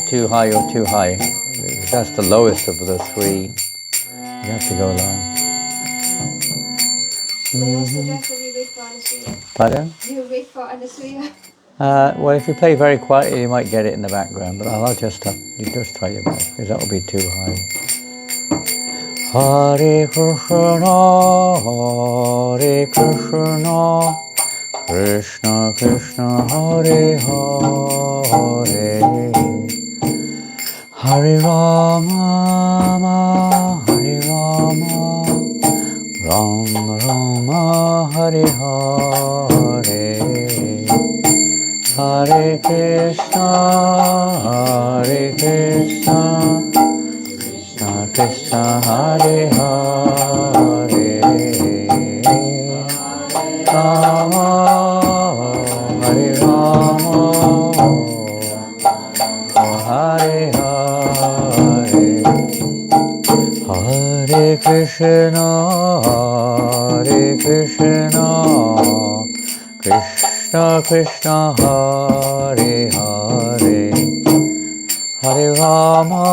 too high or too high. That's the lowest of the three. You have to go along. Pardon? Well, if you play very quietly, you might get it in the background, but I'll just you just try your best, because that will be too high. Hare Krishna, Hare Krishna, Krishna Krishna, Hare Hare, Hare Rama, Hare Rama, Rama Rama, Hare Hare, Hare Krishna, Hare Krishna, Krishna Krishna, Hare Hare, Rama, Hare Rama, Hare Hare, Hare Krishna, Hare Krishna, Krishna Krishna, Hare Hare, Hare Rama,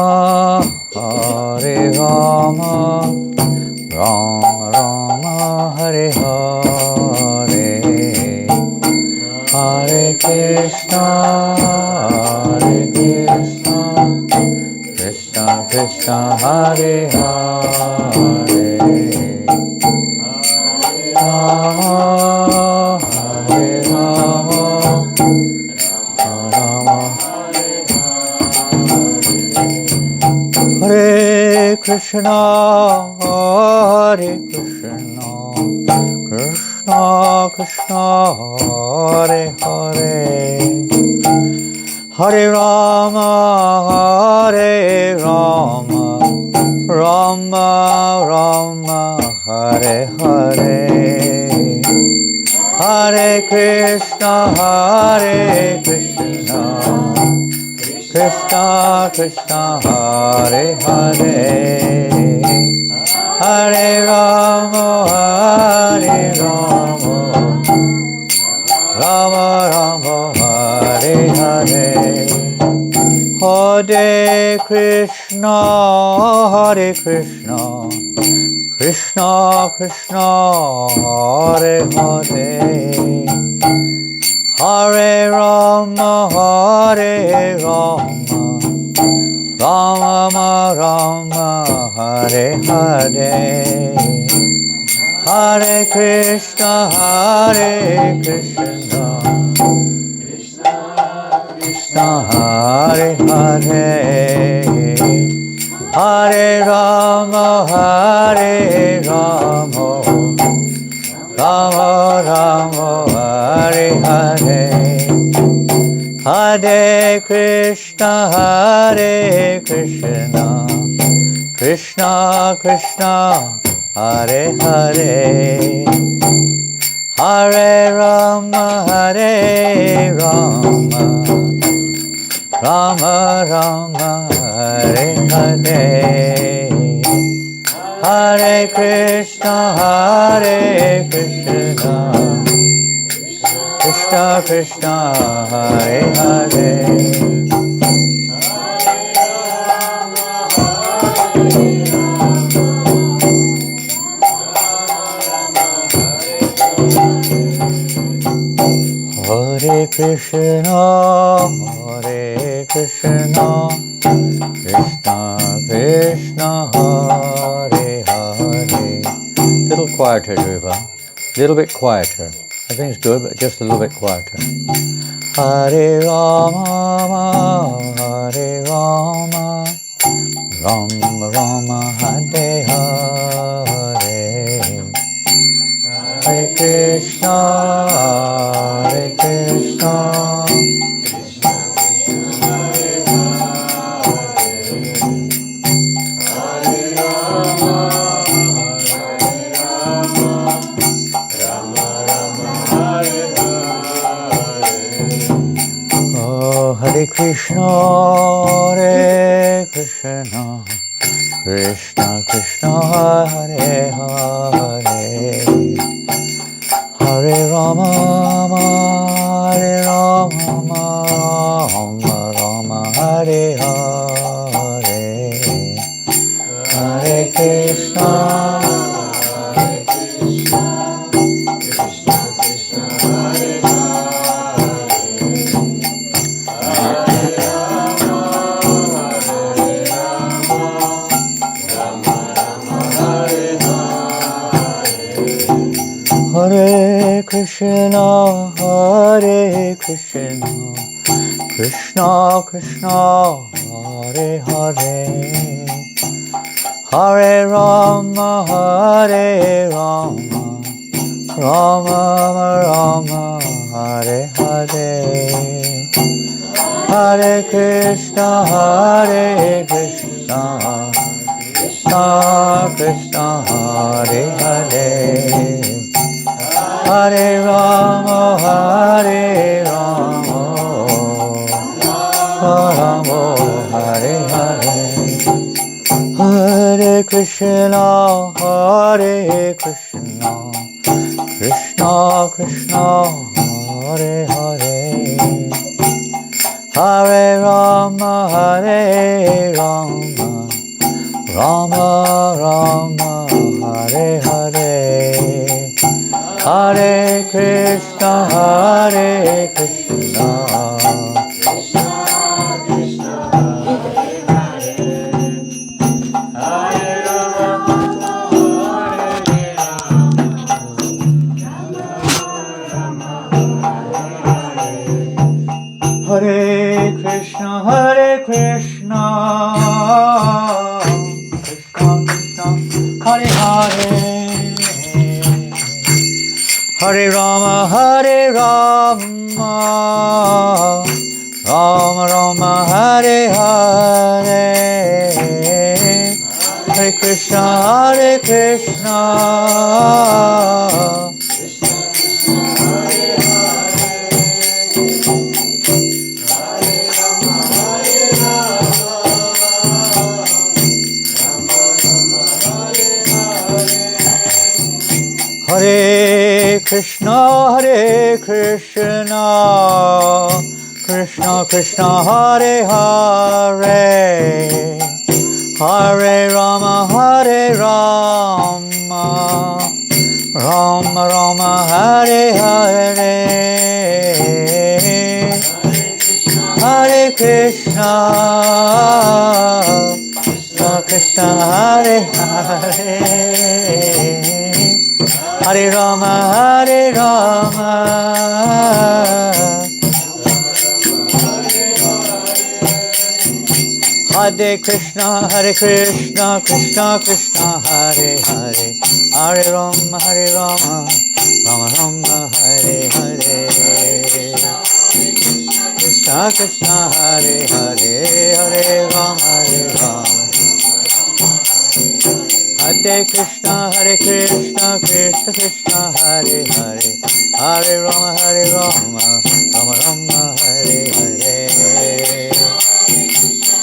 Hare Rama, Rama Rama, Hare Hare, Hare Krishna, Hare Krishna, Krishna Krishna, Hare Hare, Rama, Hare Rama, Rama, Hare Krishna, Hare Krishna, Krishna Krishna, Hare Hare, Hare Rama, Hare Rama, Rama Rama, Hare Hare, Hare Krishna, Hare Krishna, Krishna Krishna, Hare Hare, Hare Rama, Hare Rama, Rama Rama, Hare Hare, Hare Krishna, Hare Krishna, Krishna Krishna, Hare Hare, Hare Rama, Hare Rama, Rama Rama, Hare Hare, Hare Krishna, Hare Krishna, Krishna Hare Hare, Hare Rama, Hare Rama, Rama Rama, Hare Hare, Hare Krishna, Hare Krishna, Krishna Krishna, Hare Hare, Hare Rama, Hare Rama, Rama Rama, Hare Hare, Hare Krishna, Hare Krishna, Krishna Krishna, Hare Hare, Hare Krishna, Hare Krishna, Krishna Krishna, Hare Hare. Little quieter, Dhruva. Little bit quieter. Everything's good, but just a little bit quieter. Hare Rama, Hare Rama, Rama Rama, Hare Hare, Hare Krishna, Hare Krishna, Hare Krishna, Hare Krishna, Krishna Krishna, Hare Hare, Hare Rama, Hare Rama, Rama Rama, Hare Hare. Hare Krishna, Krishna Krishna, Hare Hare, Hare Rama, Rama Rama, Hare Hare, Hare Krishna, Krishna Krishna, Hare Hare, Hare Rama, Rama Hare Hare, Hare Krishna, Krishna Krishna, Hare Hare, Hare Rama, Rama Rama, Hare Hare, Hare Krishna, Krishna Krishna, Hare Rama, Hare Krishna, Krishna Krishna, Hare Hare, Hare Rama, Rama Rama, Hare Hare, Hare Krishna, Krishna Hare Krishna, Krishna Krishna, Hare Hare, Hare Rama, Rama Rama, Hare Hare, Hare Krishna, Krishna Hare Hare, Hare Rama, Hare Krishna, Krishna Krishna, Hare Hare, Hare Rama, Rama Rama, Hare Hare, Krishna Krishna, Hare Hare, Hare Rama, Hare Krishna, Krishna Krishna, Hare Hare, Hare Rama, Rama Rama, Hare Hare,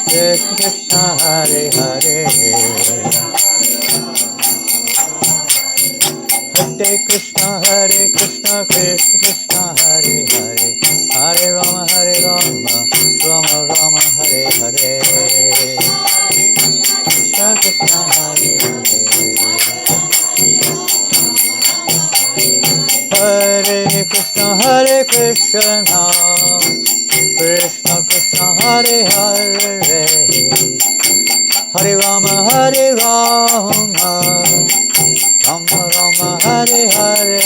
Krishna Krishna, Hare Hare, Hare Krishna, Krishna Krishna, Hare Hare, Hare Rama, Rama Rama, Hare Hare, Krishna Krishna, Hare Hare, Hare Krishna, Krishna Krishna, Hare Hare, Hare Rama, Rama Rama, Hare Hare,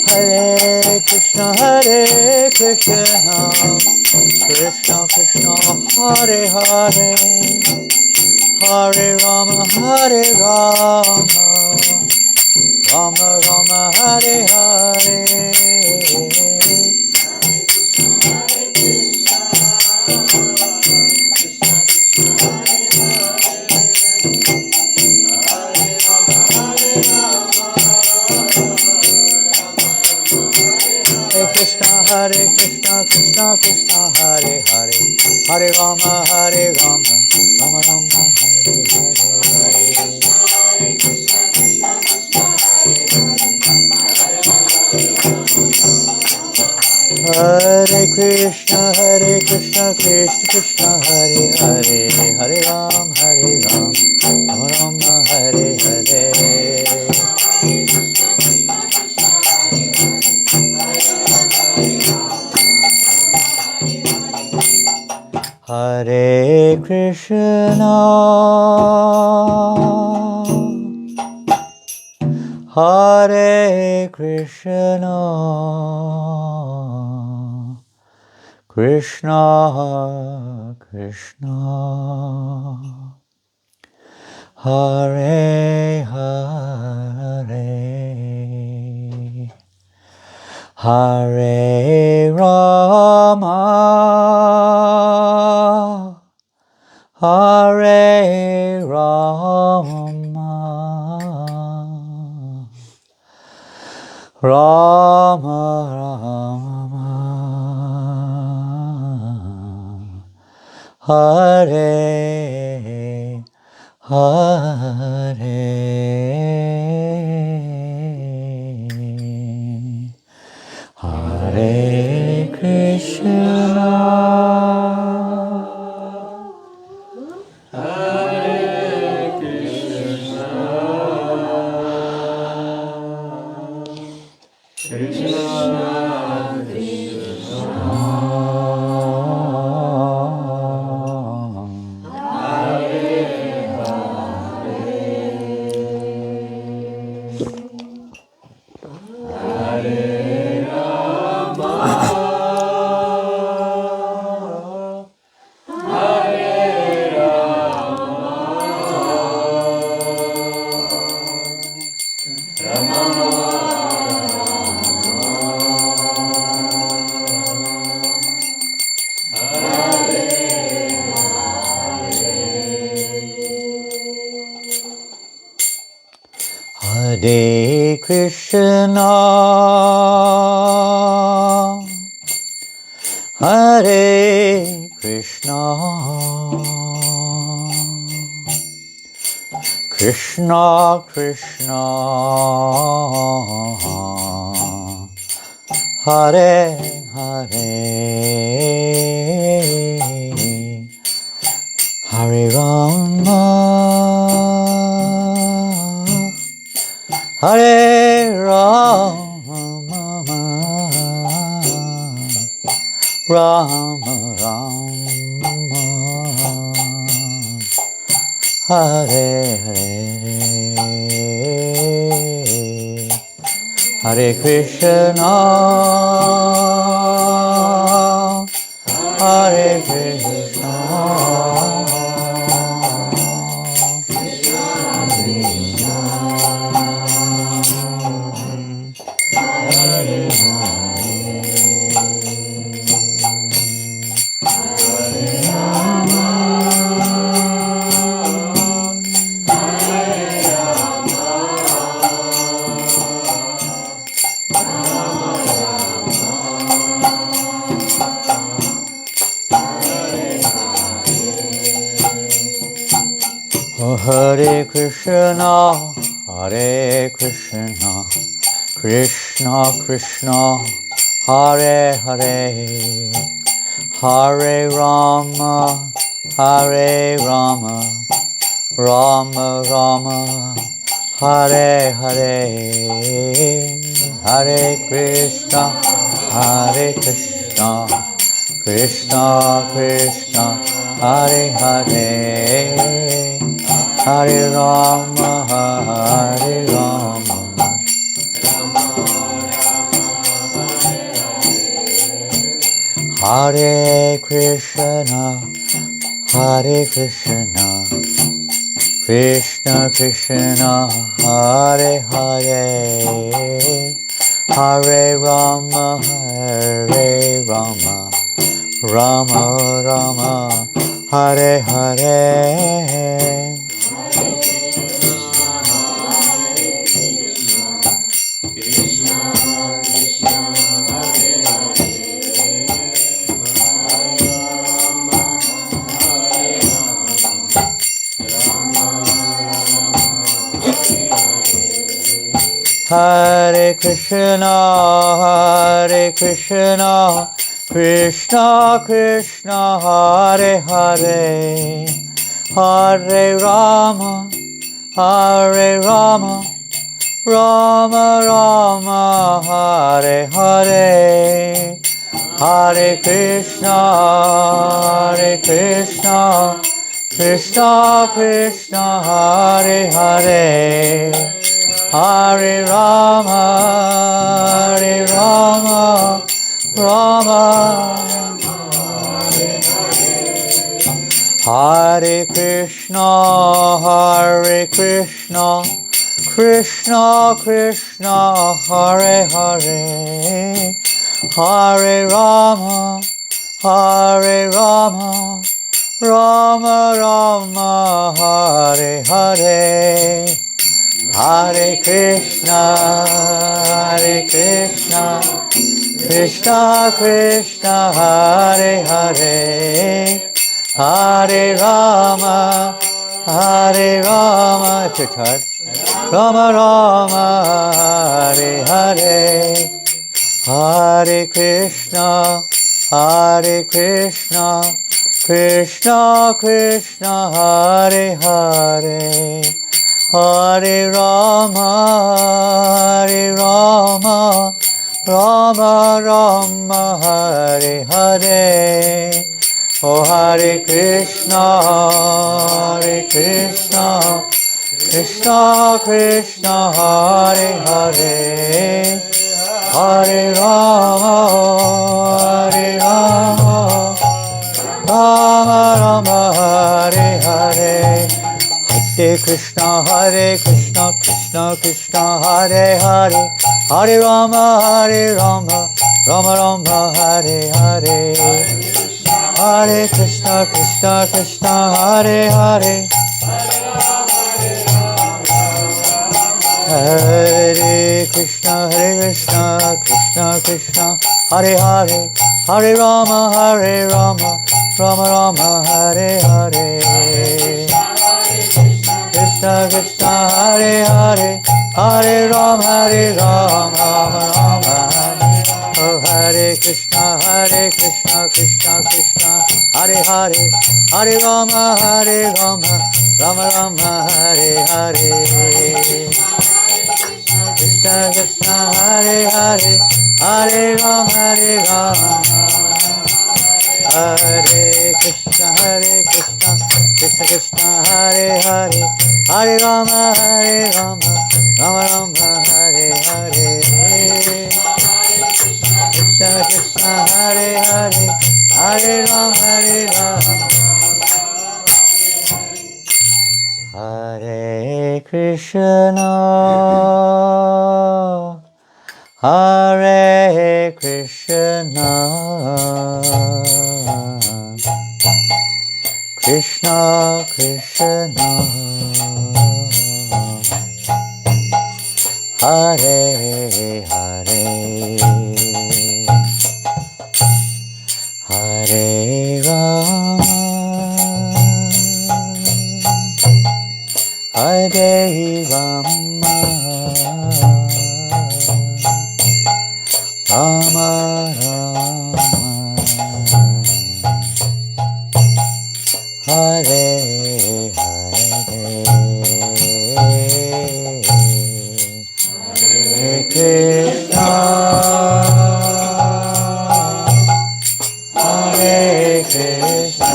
Hare Krishna, Krishna Krishna, Hare Hare, Hare Rama, Rama Rama, Hare Hare, Hare Krishna, Krishna Krishna, Hare Hare, Hare Rama, Rama Rama, Hare Hare, Hare Krishna, Krishna Krishna, Hare Hare, Hare Rama, Rama Rama, Hare Hare, Hare Krishna, Hare Krishna, Krishna Krishna, Hare Hare, Hare Rama, Hare Rama, Rama Rama, Hare Hare, Hare Krishna, Hare Krishna, Hare Krishna, Krishna Krishna, Hare Hare, Hare Rama, Hare Rama, Rama Rama, Hare Hare, Hare Krishna, Hare Krishna, Hare Krishna, Hare Krishna, Krishna Krishna, Hare Hare, Hare Rama, Hare Rama, Rama Rama, Hare Hare, Hare Krishna, Hare Krishna, Krishna Krishna, Hare Hare, Hare Rama, Hare Rama, Hare Krishna, Hare Krishna, Krishna Krishna, Hare Hare, Hare Rama, Hare Rama, Rama Rama, Hare Hare, Hare Krishna, Hare Krishna, Krishna Krishna, Hare Hare, Hare Rama, Hare Rama, Rama Rama, Hare Hare, Hare Krishna, Krishna Krishna, Hare Hare, Hare Rama, Rama Hare Krishna, Krishna Krishna, Hare Hare, Hare Rama, Rama Rama, Hare Hare, Hare Krishna, Krishna Krishna, Hare Hare, Hare Rama, if you're tired, Rama Rama, Hare Hare, Hare Krishna, Krishna Krishna, Hare Hare, Hare Rama, Rama Rama, Hare Hare. Oh Hare Krishna, Krishna Krishna, Hare Hare, Hare Rama, Rama Rama, Hare Hare. Hare Krishna, Krishna Krishna, Hare Hare, Hare Rama, Rama Rama, Hare Hare. Hare Krishna, Krishna, Hare Hare, Hare Krishna, Krishna Krishna, Hare Hare, Hare Rama, Rama Rama, Hare Hare. Krishna Krishna, Hare Hare, Hare Rama, Rama Rama, oh Hare Krishna, Krishna Krishna, Hare Hare, Hare Rama, Rama Rama, Hare Hare. Krishna Krishna, Hare Hare, Hare Rama, Hare Krishna, Krishna Krishna, Hare Hare, Hare Rama, Rama Rama, Hare Hare. Krishna Krishna, Hare Hare, Hare Rama, Hare Krishna, Hare Krishna, Krishna Krishna, Hare Hare, Hare Rama, Hare Rama, Rama Rama, Hare Hare, Hare Krishna, Hare Krishna,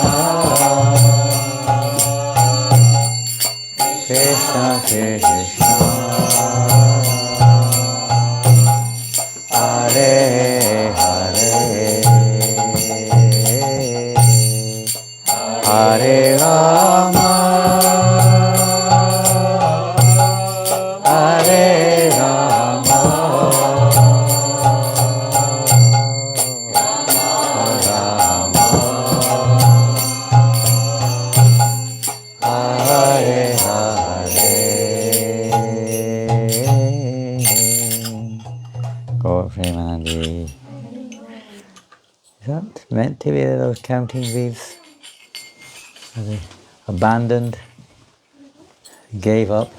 Krishna Krishna, Hare Hare, Hare Rama, Hare Rama, Rama, Hare Hare. Gaur Premanandi. Is that meant to be those counting wheels? Are they abandoned? Gave up?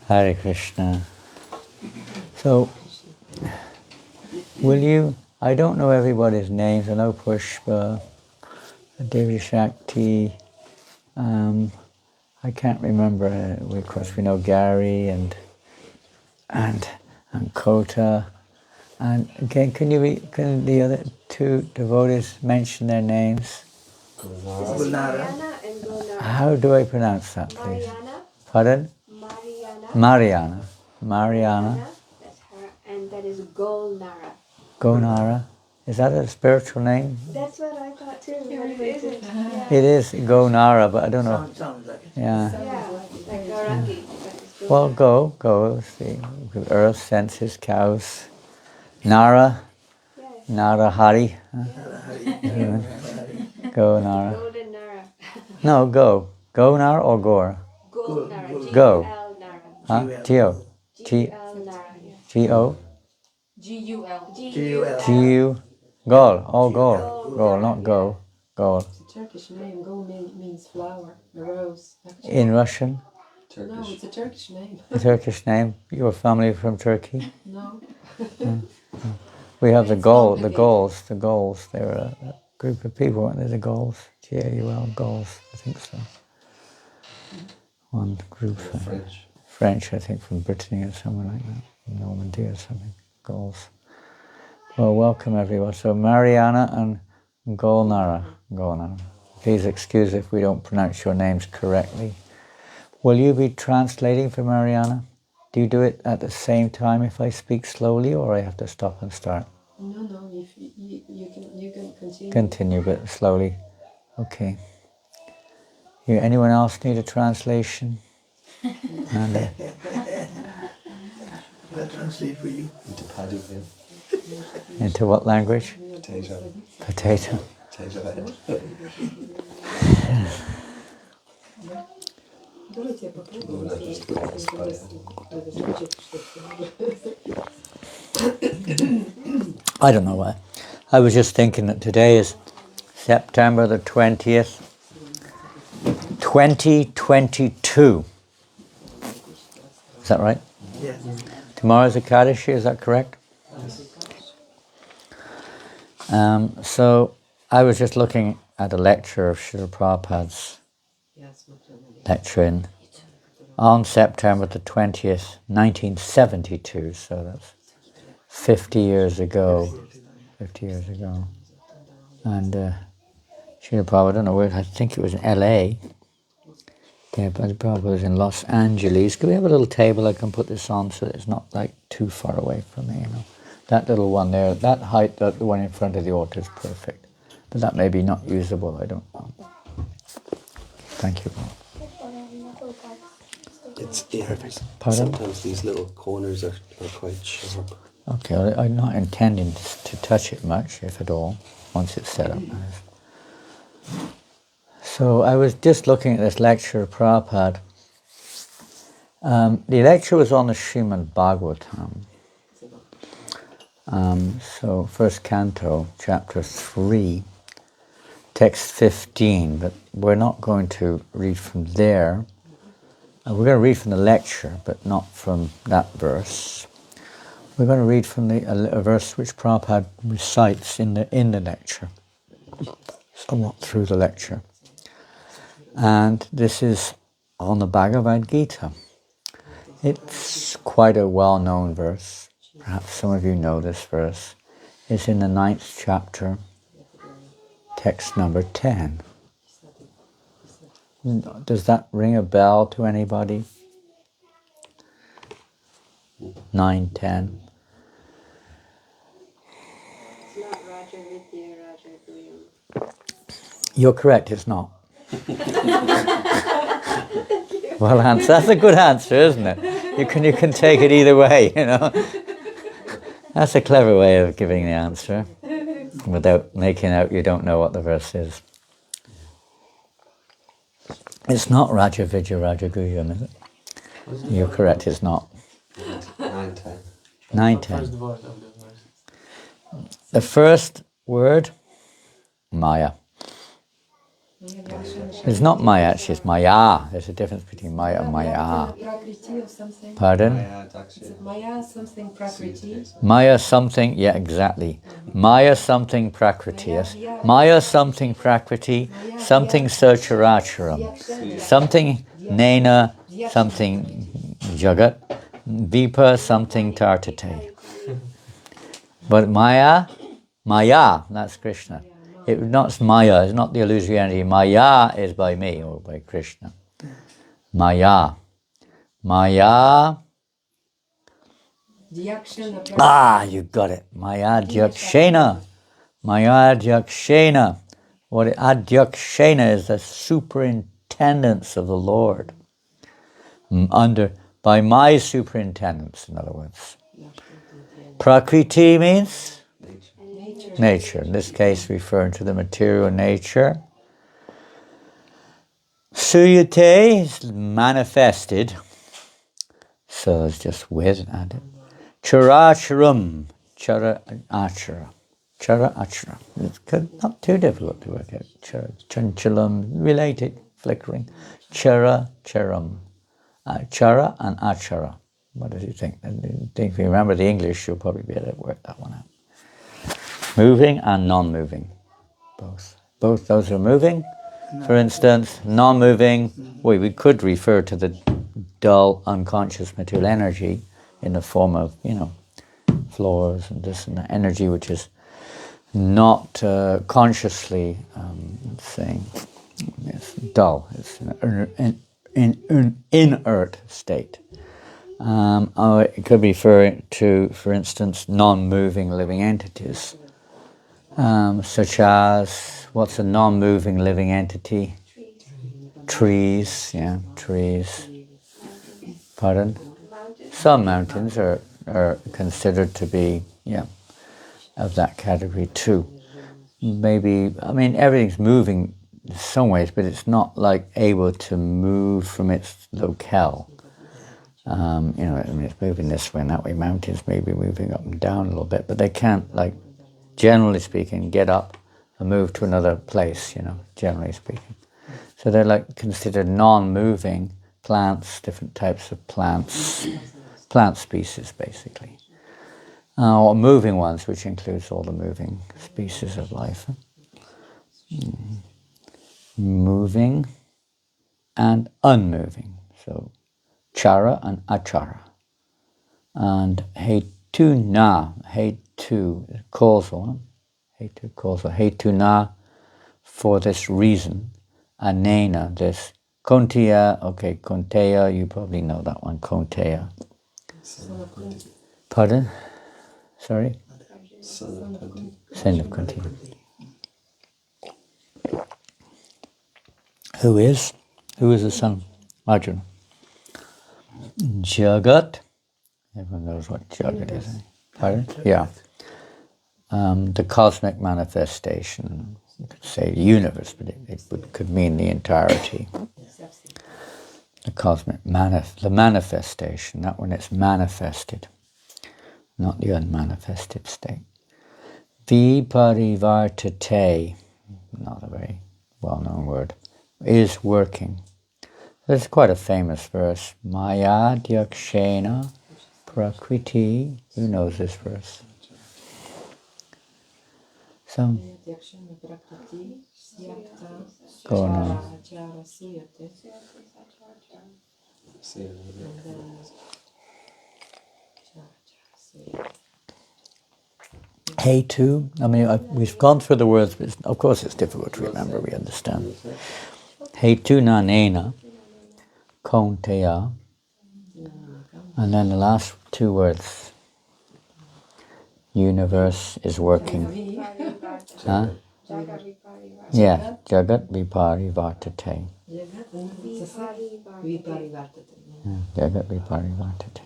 Hare Krishna. So, will you, I don't know everybody's names, I know Pushpa, Devi Shakti, I can't remember, of course we know Gary and and Kota. And again, can the other two devotees mention their names? Mariana and Gulnara. How do I pronounce that, please? Mariana. Pardon? Mariana. Mariana. That's her, and that is Gulnara. Gonara. Is that a spiritual name? That's what I thought too. Yeah. It is Gonara, but I don't know. Sounds like it. Yeah. Like Garangi. Well, go. Let's see. Earth, senses, cows. Nara. Yes. Nara Hari. Go Nara. Golden Nara. No, go. Go Nara or Gora? Gulnara. Go. G-U-L Nara. Huh? G-O. G-U-L Nara. Yes. G-O. G-U-L. G-U-L. G-U. Gol. Oh, Gol. Gol, not go. Gol. It's a Turkish name. Gul means flower, a rose. Actually. In Russian? No, it's a Turkish name. A Turkish name? Your family from Turkey? No. We have the Gauls. They're a group of people, weren't they? The Gauls. G-A-U-L, Gauls. I think so. One group. French, I think, from Brittany or somewhere like that. Normandy or something. Gauls. Well, welcome everyone. So Mariana and Golnara. Please excuse if we don't pronounce your names correctly. Will you be translating for Mariana? Do you do it at the same time if I speak slowly, or I have to stop and start? No. If you can continue. Continue, but slowly. Okay. Anyone else need a translation? And, I'll translate for you. Into paddy, into what language? Potato. Potato. Potato head. I don't know why. I was just thinking that today is September the 20th, 2022. Is that right? Yes. Tomorrow's Ekadashi, is that correct? So I was just looking at a lecture of Srila Prabhupada's lecture on September the 20th, 1972, so that's 50 years ago. 50 years ago. And Srila Prabhupada, I don't know where, I think it was in LA. Yeah, but Prabhupada was in Los Angeles. Can we have a little table I can put this on so that it's not like too far away from me, you know? That little one there, that height, the one in front of the altar is perfect. But that may be not usable, I don't know. Thank you, Bob. It's perfect. Pardon? Sometimes these little corners are quite sharp. Okay, well, I'm not intending to touch it much, if at all, once it's set up. So I was just looking at this lecture of Prabhupada. The lecture was on the Srimad Bhagavatam. So first canto, chapter 3, text 15, but we're not going to read from there. We're going to read from the lecture, but not from that verse. We're going to read from a verse which Prabhupada recites in the lecture, somewhat through the lecture. And this is on the Bhagavad Gita. It's quite a well-known verse. Perhaps some of you know this verse. It's in the 9th chapter, text number 10. Does that ring a bell to anybody? 9, 10. It's not Raja Vidya, Raja Guyam. You're correct, it's not. Well, answer. That's a good answer, isn't it? You can take it either way, you know. That's a clever way of giving the answer without making out you don't know what the verse is. It's not Raja Vidya Raja Guyam, is it? You're correct, it's not. 9, 10. 9, 10. The first word, Maya. It's not Maya, actually, it's Maya. There's a difference between Maya and Maya. Prakriti or something. Pardon? Maya something Prakriti. Maya something, yeah, exactly. Maya something Prakriti, yes. Maya something Prakriti, something Sarcharacharam, something Nena, something Jagat, Vipa something tartate. But Maya, that's Krishna. It's not Maya, it's not the illusory entity. Maya is by me or by Krishna. Maya. You got it. Maya Adhyakshena. Maya Adhyakshena. What Adhyakshena is the superintendence of the Lord. By my superintendence, in other words. Prakriti means? Nature. In this case, referring to the material nature. Suyate is manifested. So it's just with added. Characharam. Chara achara. Chara achara. It's not too difficult to work out. Chanchalam, related, flickering. Chara charam. Chara and achara. What does he think? If you remember the English, you'll probably be able to work that one out. Moving and non-moving. Both those are moving. For instance, non-moving, we could refer to the dull, unconscious material energy in the form of, floors and this and that energy which is not consciously saying it's dull. It's an inert state. Or it could be referring to, for instance, non-moving living entities, such as, what's a non-moving living entity? Trees, trees. Pardon? Some mountains are considered to be, of that category too. Maybe, everything's moving in some ways, but it's not like able to move from its locale. It's moving this way and that way. Mountains may be moving up and down a little bit, but they can't, generally speaking, get up and move to another place, generally speaking. So they're considered non-moving plants, different types of plants, plant species basically. Or moving ones, which includes all the moving species of life. Moving and unmoving. So chara and achara. And hetu na, hetu, causal, hetu na, for this reason, anena, this, konteya, konteya, you probably know that one, konteya. Pardon? Sorry? Son of Kunti. Who is the son? Arjuna. Jagat. Everyone knows what Jagat is. Pardon? Yeah. The cosmic manifestation. You could say universe, but it could mean the entirety. The cosmic the manifestation. That when it's manifested, not the unmanifested state. Viparivartate, not a very well-known word, is working. It's quite a famous verse. Maya Dyakshena Prakriti. Who knows this verse? Some. Go on. Hetu. We've gone through the words, but of course it's difficult to remember. We understand. Hetu na nena, konteya, and then the last two words. Universe is working. Huh? Yeah, Jagat Viparivartate. Jagat Viparivartate.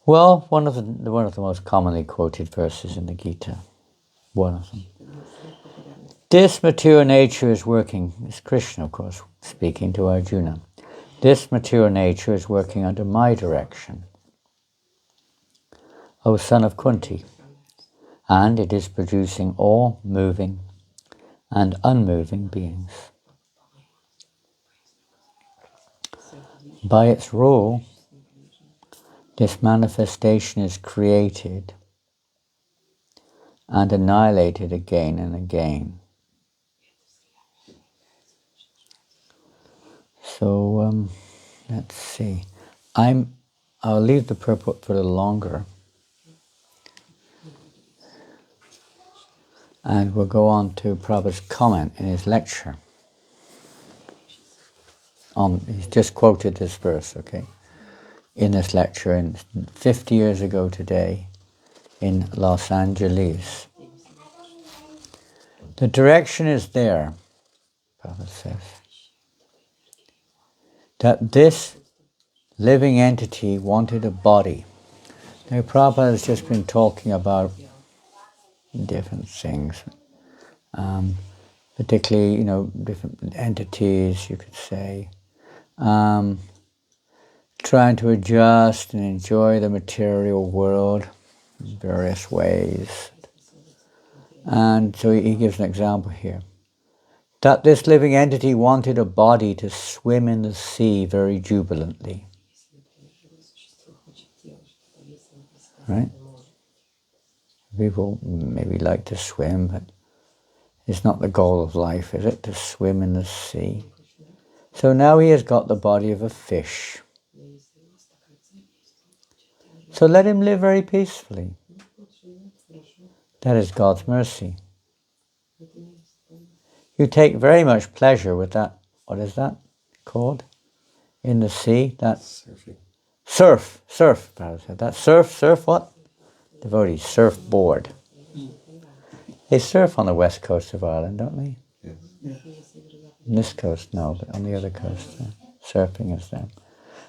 Well, one of the most commonly quoted verses in the Gita. One of them. This material nature is working. It's Krishna, of course, speaking to Arjuna. This material nature is working under my direction, O son of Kunti, and it is producing all moving and unmoving beings. By its rule, this manifestation is created and annihilated again and again. So, let's see. I'll leave the purport for a little longer. And we'll go on to Prabhupada's comment in his lecture. He's just quoted this verse, okay? In this lecture, 50 years ago today, in Los Angeles. The direction is there, Prabhupada says, that this living entity wanted a body. Now, Prabhupada has just been talking about different things, particularly, different entities, you could say, trying to adjust and enjoy the material world in various ways. And so he gives an example here. That this living entity wanted a body to swim in the sea very jubilantly. Right? People maybe like to swim, but it's not the goal of life, is it? To swim in the sea. So now he has got the body of a fish. So let him live very peacefully. That is God's mercy. You take very much pleasure with that, what is that called? In the sea? That Surfing. surf, Prabhupada said. That surf what? Devotees, surfboard. They surf on the west coast of Ireland, don't they? Yes. On this coast, no, but on the other coast, surfing is there.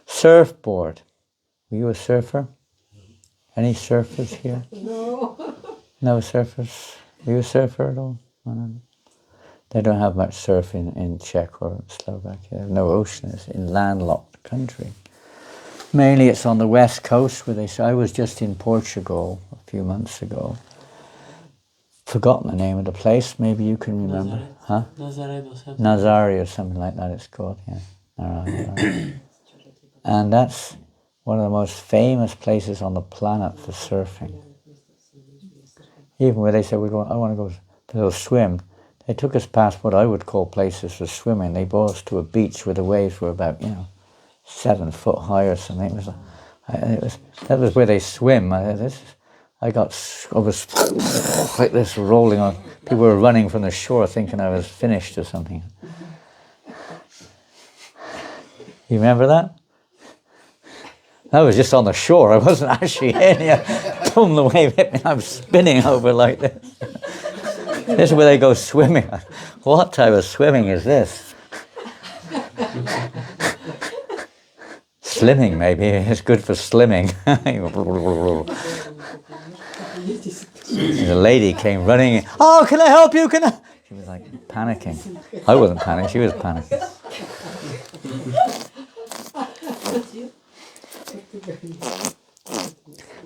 Surfboard. Were you a surfer? Any surfers here? No. No surfers? Were you a surfer at all? No. They don't have much surf in Czech or Slovakia. They have no ocean. It's in landlocked country. Mainly it's on the west coast where they say. I was just in Portugal a few months ago. Forgotten the name of the place. Maybe you can remember. Huh? Nazare or something like that it's called. Yeah. Nazare. And that's one of the most famous places on the planet for surfing. Even where they said, I want to go to swim. They took us past what I would call places for swimming. They brought us to a beach where the waves were about, 7 foot high or something. That was where they swim. I was like this rolling on. People were running from the shore thinking I was finished or something. You remember that? I was just on the shore. I wasn't actually in here. Boom, the wave hit me. I'm spinning over like this. This is where they go swimming. What type of swimming is this? Slimming, maybe. It's good for slimming. The lady came running in. Oh, can I help you? She was like panicking. I wasn't panicking. She was panicking.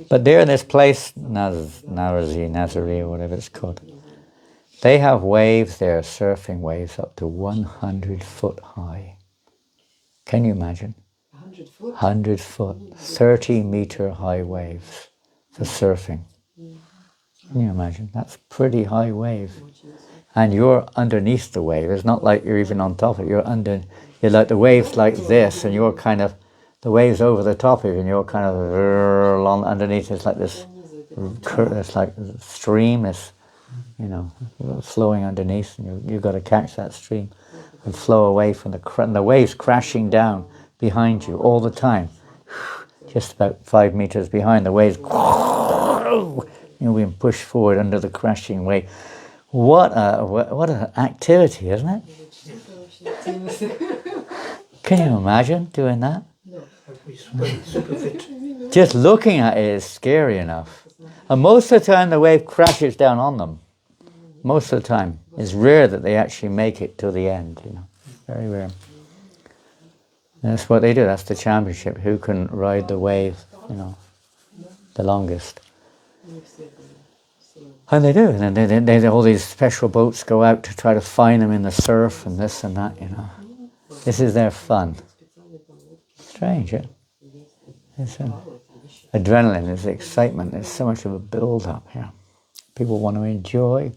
But there in this place, Nazare, or whatever it's called, they have waves there, surfing waves up to 100 foot high. Can you imagine? 100 foot? 100 foot, 30 meter high waves for surfing. Can you imagine? That's pretty high wave. And you're underneath the wave. It's not like you're even on top of it. You're like the waves like this, and you're kind of, the waves over the top of you, and you're kind of along underneath. It's like this, it's like a stream. It's, flowing underneath, and you've got to catch that stream and flow away from the waves crashing down behind you all the time. Just about 5 meters behind, the waves, being pushed forward under the crashing wave. What an activity, isn't it? Can you imagine doing that? Just looking at it is scary enough. And most of the time the wave crashes down on them. Most of the time. It's rare that they actually make it to the end, Very rare. And that's what they do. That's the championship. Who can ride the wave, the longest. And they do. And then they all these special boats go out to try to find them in the surf and this and that, This is their fun. Strange, yeah? It's adrenaline, there's excitement, there's so much of a build-up here. People want to enjoy.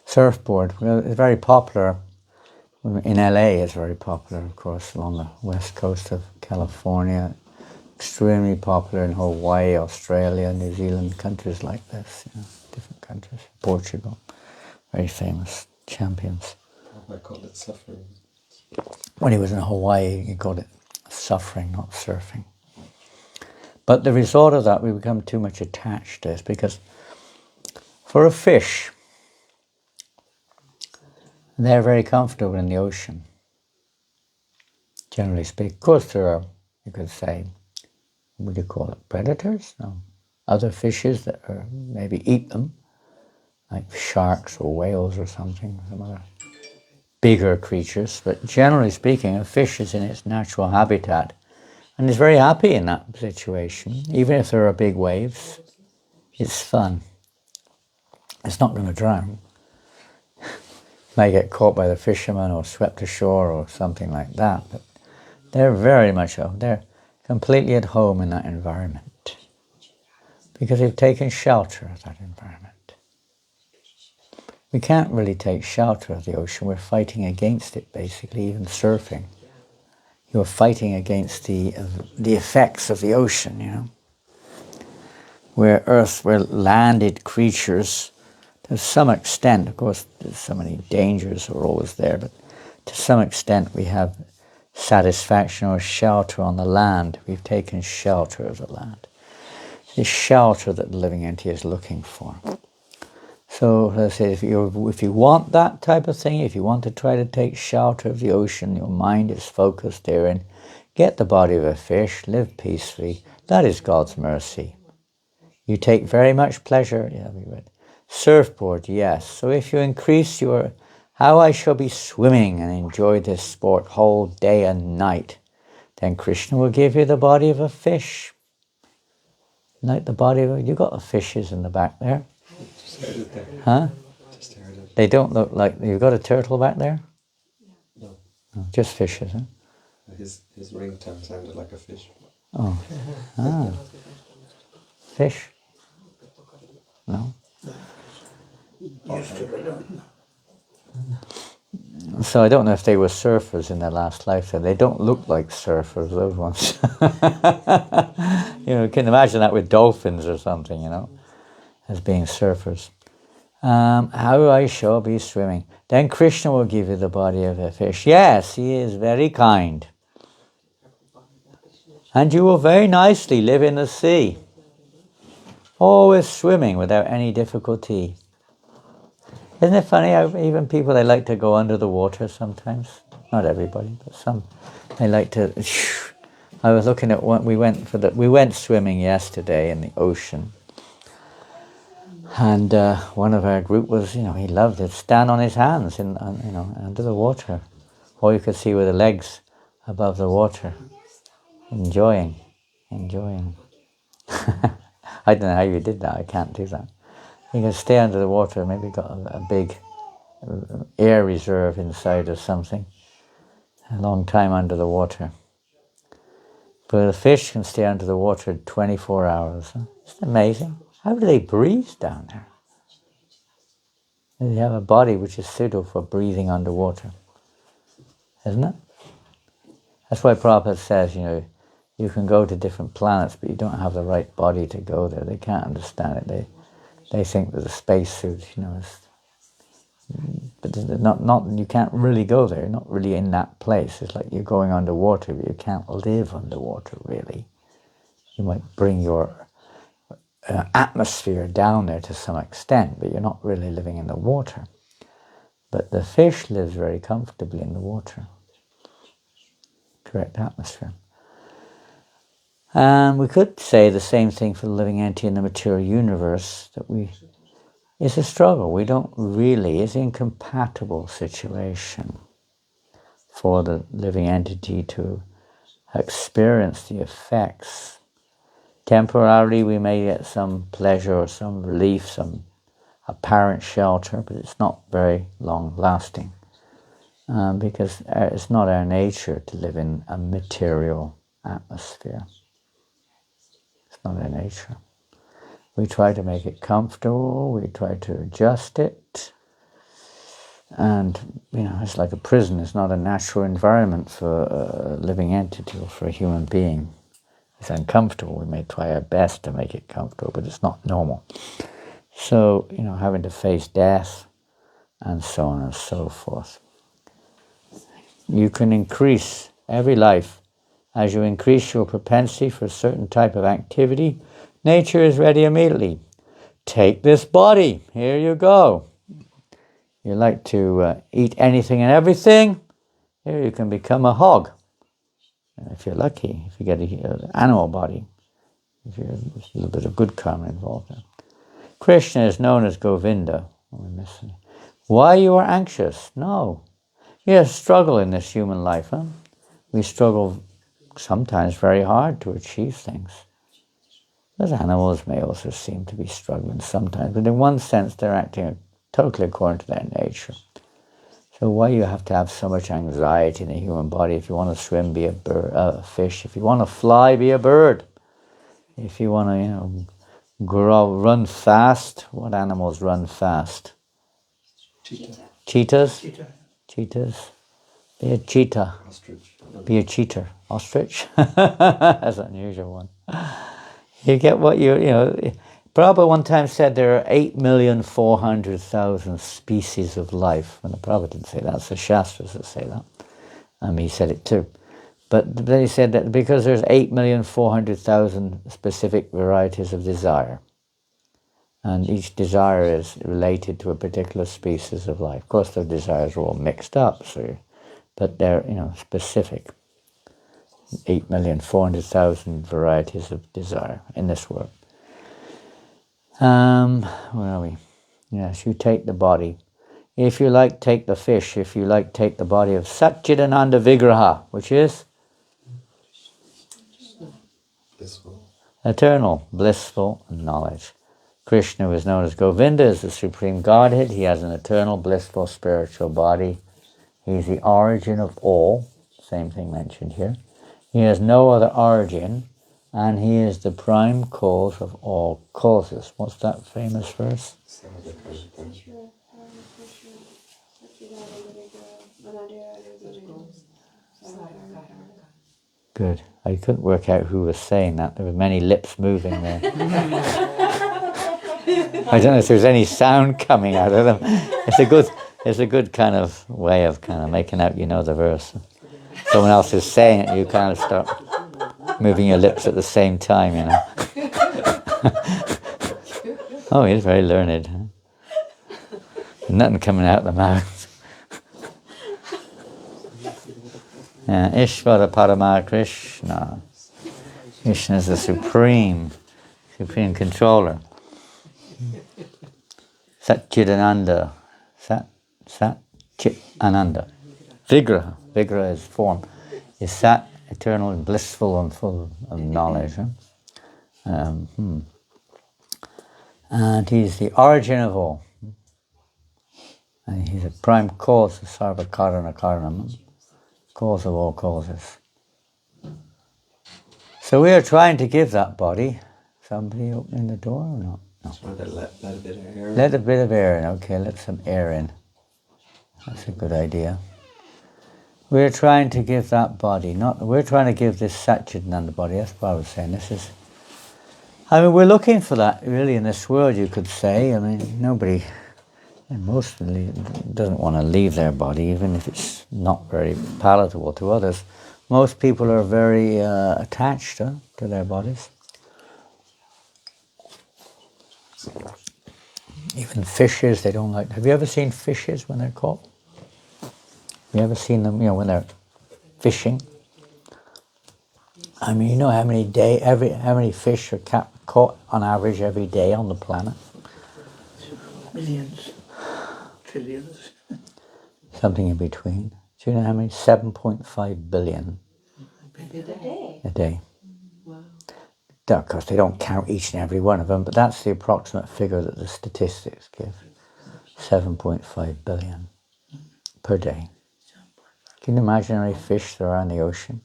Surfboard, it's very popular. In LA it's very popular, of course, along the west coast of California. extremely popular in Hawaii, Australia, New Zealand, countries like this, different countries. Portugal, very famous champions. I call it suffering. When he was in Hawaii, he called it suffering, not surfing. But the result of that, we become too much attached to this, because for a fish, they're very comfortable in the ocean, generally speaking. Of course, there are, you could say, what do you call it, predators? No. Other fishes that are, maybe eat them, like sharks or whales or something, some other bigger creatures. But generally speaking, a fish is in its natural habitat and is very happy in that situation. Even if there are big waves, it's fun. It's not going to drown. May get caught by the fishermen or swept ashore or something like that, but they're very much, they're completely at home in that environment because they've taken shelter of that environment. We can't really take shelter of the ocean. We're fighting against it, basically, even surfing. You're fighting against the effects of the ocean, We're landed creatures. To some extent, of course, there's so many dangers are always there, but to some extent we have satisfaction or shelter on the land. We've taken shelter of the land. The shelter that the living entity is looking for. So, as I say, if you want that type of thing, if you want to try to take shelter of the ocean, your mind is focused therein, get the body of a fish, live peacefully. That is God's mercy. You take very much pleasure, we read. Surfboard, yes. So if you increase your, how I shall be swimming and enjoy this sport whole day and night, then Krishna will give you the body of a fish. Like the body of you got the fishes in the back there. Just heard it there. Huh? Just heard it. They don't look like, you've got a turtle back there? No. No, just fishes, huh? His ringtone sounded like a fish. Oh. Ah. Fish? No? So I don't know if they were surfers in their last lifetime. They don't look like surfers, those ones. You can imagine that with dolphins or something, as being surfers. How I shall be swimming. Then Krishna will give you the body of a fish. Yes, he is very kind. And you will very nicely live in the sea. Always swimming without any difficulty. Isn't it funny how even people, they like to go under the water sometimes? Not everybody, but some. They like to... I was looking at one, we went swimming yesterday in the ocean. And one of our group was, he loved to stand on his hands, under the water. All you could see were the legs above the water. Enjoying. I don't know how you did that, I can't do that. You can stay under the water, maybe got a big air reserve inside or something. A long time under the water. But a fish can stay under the water 24 hours. Huh? It's amazing. How do they breathe down there? They have a body which is suitable for breathing underwater. Isn't it? That's why Prabhupada says, you can go to different planets, but you don't have the right body to go there. They can't understand it. They think that the spacesuit, is... But you can't really go there. You're not really in that place. It's like you're going underwater, but you can't live underwater, really. You might bring your atmosphere down there to some extent, but you're not really living in the water. But the fish lives very comfortably in the water. Correct atmosphere. And we could say the same thing for the living entity in the material universe, that it's a struggle. We don't really, it's an incompatible situation for the living entity to experience the effects. Temporarily we may get some pleasure or some relief, some apparent shelter, but it's not very long lasting because it's not our nature to live in a material atmosphere. It's not our nature. We try to make it comfortable, we try to adjust it, and it's like a prison. It's not a natural environment for a living entity or for a human being. It's uncomfortable. We may try our best to make it comfortable, but it's not normal. So, having to face death and so on and so forth. You can increase every life. As you increase your propensity for a certain type of activity, nature is ready immediately. Take this body. Here you go. You like to eat anything and everything. Here you can become a hog. And if you're lucky, if you get an animal body, there's a little bit of good karma involved there. Krishna is known as Govinda. Why you are anxious? No. Yes, struggle in this human life. Huh? We struggle sometimes very hard to achieve things. As animals may also seem to be struggling sometimes, but in one sense they're acting totally according to their nature. So why you have to have so much anxiety in the human body? If you want to swim, be a fish. If you want to fly, be a bird. If you want to, run fast. What animals run fast? Cheetahs? Cheetahs. Be a cheetah. Ostrich. Be a cheater. Ostrich? That's an unusual one. You get what Prabhupada one time said there are 8,400,000 species of life. And the Prabhupada didn't say that, it's the Shastras that say that. He said it too. But then he said that because there's 8,400,000 specific varieties of desire. And each desire is related to a particular species of life. Of course, the desires are all mixed up, but they're, specific. 8,400,000 varieties of desire in this world. Where are we? Yes, you take the body. If you like, take the fish. If you like, take the body of Satchidananda Vigraha, which is Blissful. Eternal, blissful knowledge. Krishna is known as Govinda, as the Supreme Godhead. He has an eternal, blissful, spiritual body. He's the origin of all. Same thing mentioned here. He has no other origin, and he is the prime cause of all causes. What's that famous verse? Good. I couldn't work out who was saying that. There were many lips moving there. I don't know if there's any sound coming out of them. It's a good kind of way of kind of making out the verse. Someone else is saying it, you kind of start moving your lips at the same time, Oh, he's very learned. Huh? Nothing coming out of the mouth. Ishvara Parama Krishna. Krishna is the supreme controller. Satchidananda. Sat-Chit Ananda. Vigraha. Vigraha is form. Is Sat, eternal and blissful and full of knowledge. And he's the origin of all. And he's a prime cause of sarva karana karanam. Cause of all causes. So we are trying to give that body. Somebody opening the door or not? No. Just wanted to let a bit of air in. Let a bit of air in. Okay, let some air in. That's a good idea. We're trying to give that body. We're trying to give this Satchidananda body. That's what I was saying. We're looking for that really in this world, you could say. Nobody, mostly doesn't want to leave their body, even if it's not very palatable to others. Most people are very attached to their bodies. Even fishes, they don't like. Have you ever seen fishes when they're caught? Have you ever seen them, when they're fishing? How many how many fish are caught on average every day on the planet? Millions, trillions. Something in between. Do you know how many? 7.5 billion a day. Wow. Of course, they don't count each and every one of them, but that's the approximate figure that the statistics give. 7.5 billion per day. Can you imagine how many fish there are in the ocean?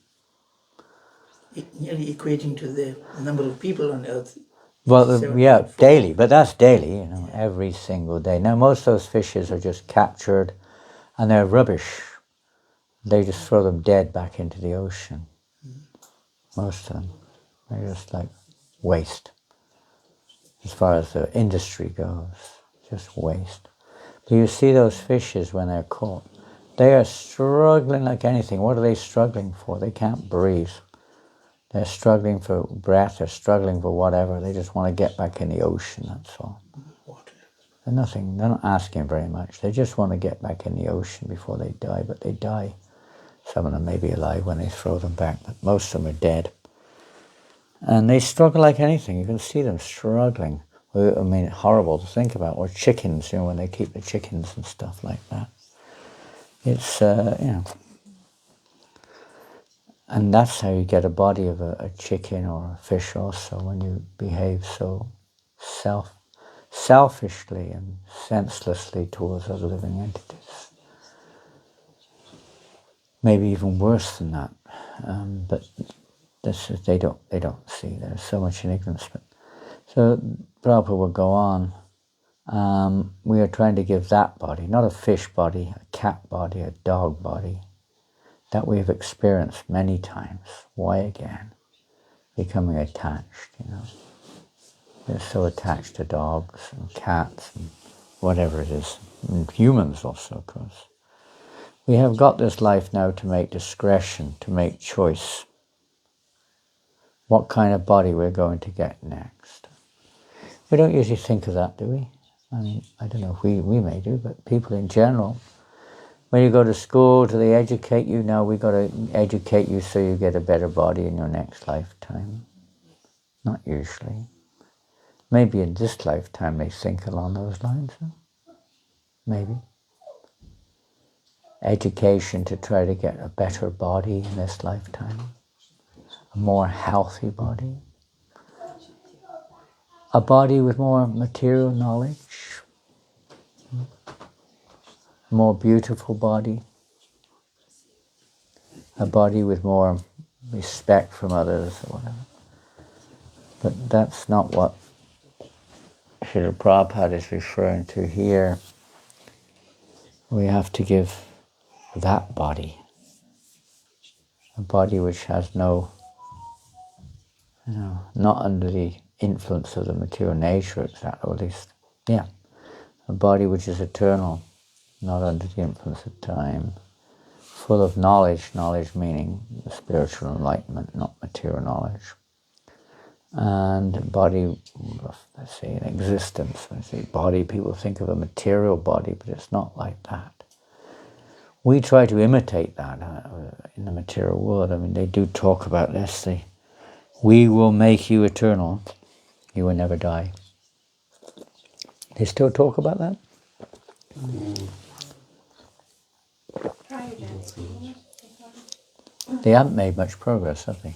Nearly equating to the number of people on Earth. Well, daily, but that's daily, every single day. Now, most of those fishes are just captured and they're rubbish. They just throw them dead back into the ocean. Most of them. They're just like waste. As far as the industry goes, just waste. But you see those fishes when they're caught, they are struggling like anything. What are they struggling for? They can't breathe. They're struggling for breath, they're struggling for whatever. They just want to get back in the ocean, that's all. They're not asking very much. They just want to get back in the ocean before they die, but they die. Some of them may be alive when they throw them back, but most of them are dead. And they struggle like anything. You can see them struggling. I mean, horrible to think about. Or chickens, when they keep the chickens and stuff like that. It's, and that's how you get a body of a chicken or a fish also, when you behave so selfishly and senselessly towards other living entities. Maybe even worse than that. But this is, they don't see. There's so much in ignorance. So Prabhupada will go on. We are trying to give that body, not a fish body, a cat body, a dog body, that we've experienced many times. Why again? Becoming attached, They're so attached to dogs and cats and whatever it is. And humans also, of course. We have got this life now to make discretion, to make choice. What kind of body we're going to get next. We don't usually think of that, do we? I mean, I don't know if we may do, but people in general, when you go to school, do they educate you? No, we've got to educate you so you get a better body in your next lifetime. Not usually. Maybe in this lifetime they think along those lines. Huh? Maybe. Education to try to get a better body in this lifetime. A more healthy body. A body with more material knowledge. A more beautiful body. A body with more respect from others or whatever. But that's not what Srila Prabhupada is referring to here. We have to give that body. A body which has no, not under the influence of the material nature, or at least, a body which is eternal, not under the influence of time, full of knowledge meaning spiritual enlightenment, not material knowledge. And body, let's say, in existence. When I say body, people think of a material body, but it's not like that. We try to imitate that in the material world. I mean, they do talk about this. We will make you eternal. You will never die. They still talk about that? They haven't made much progress, have they?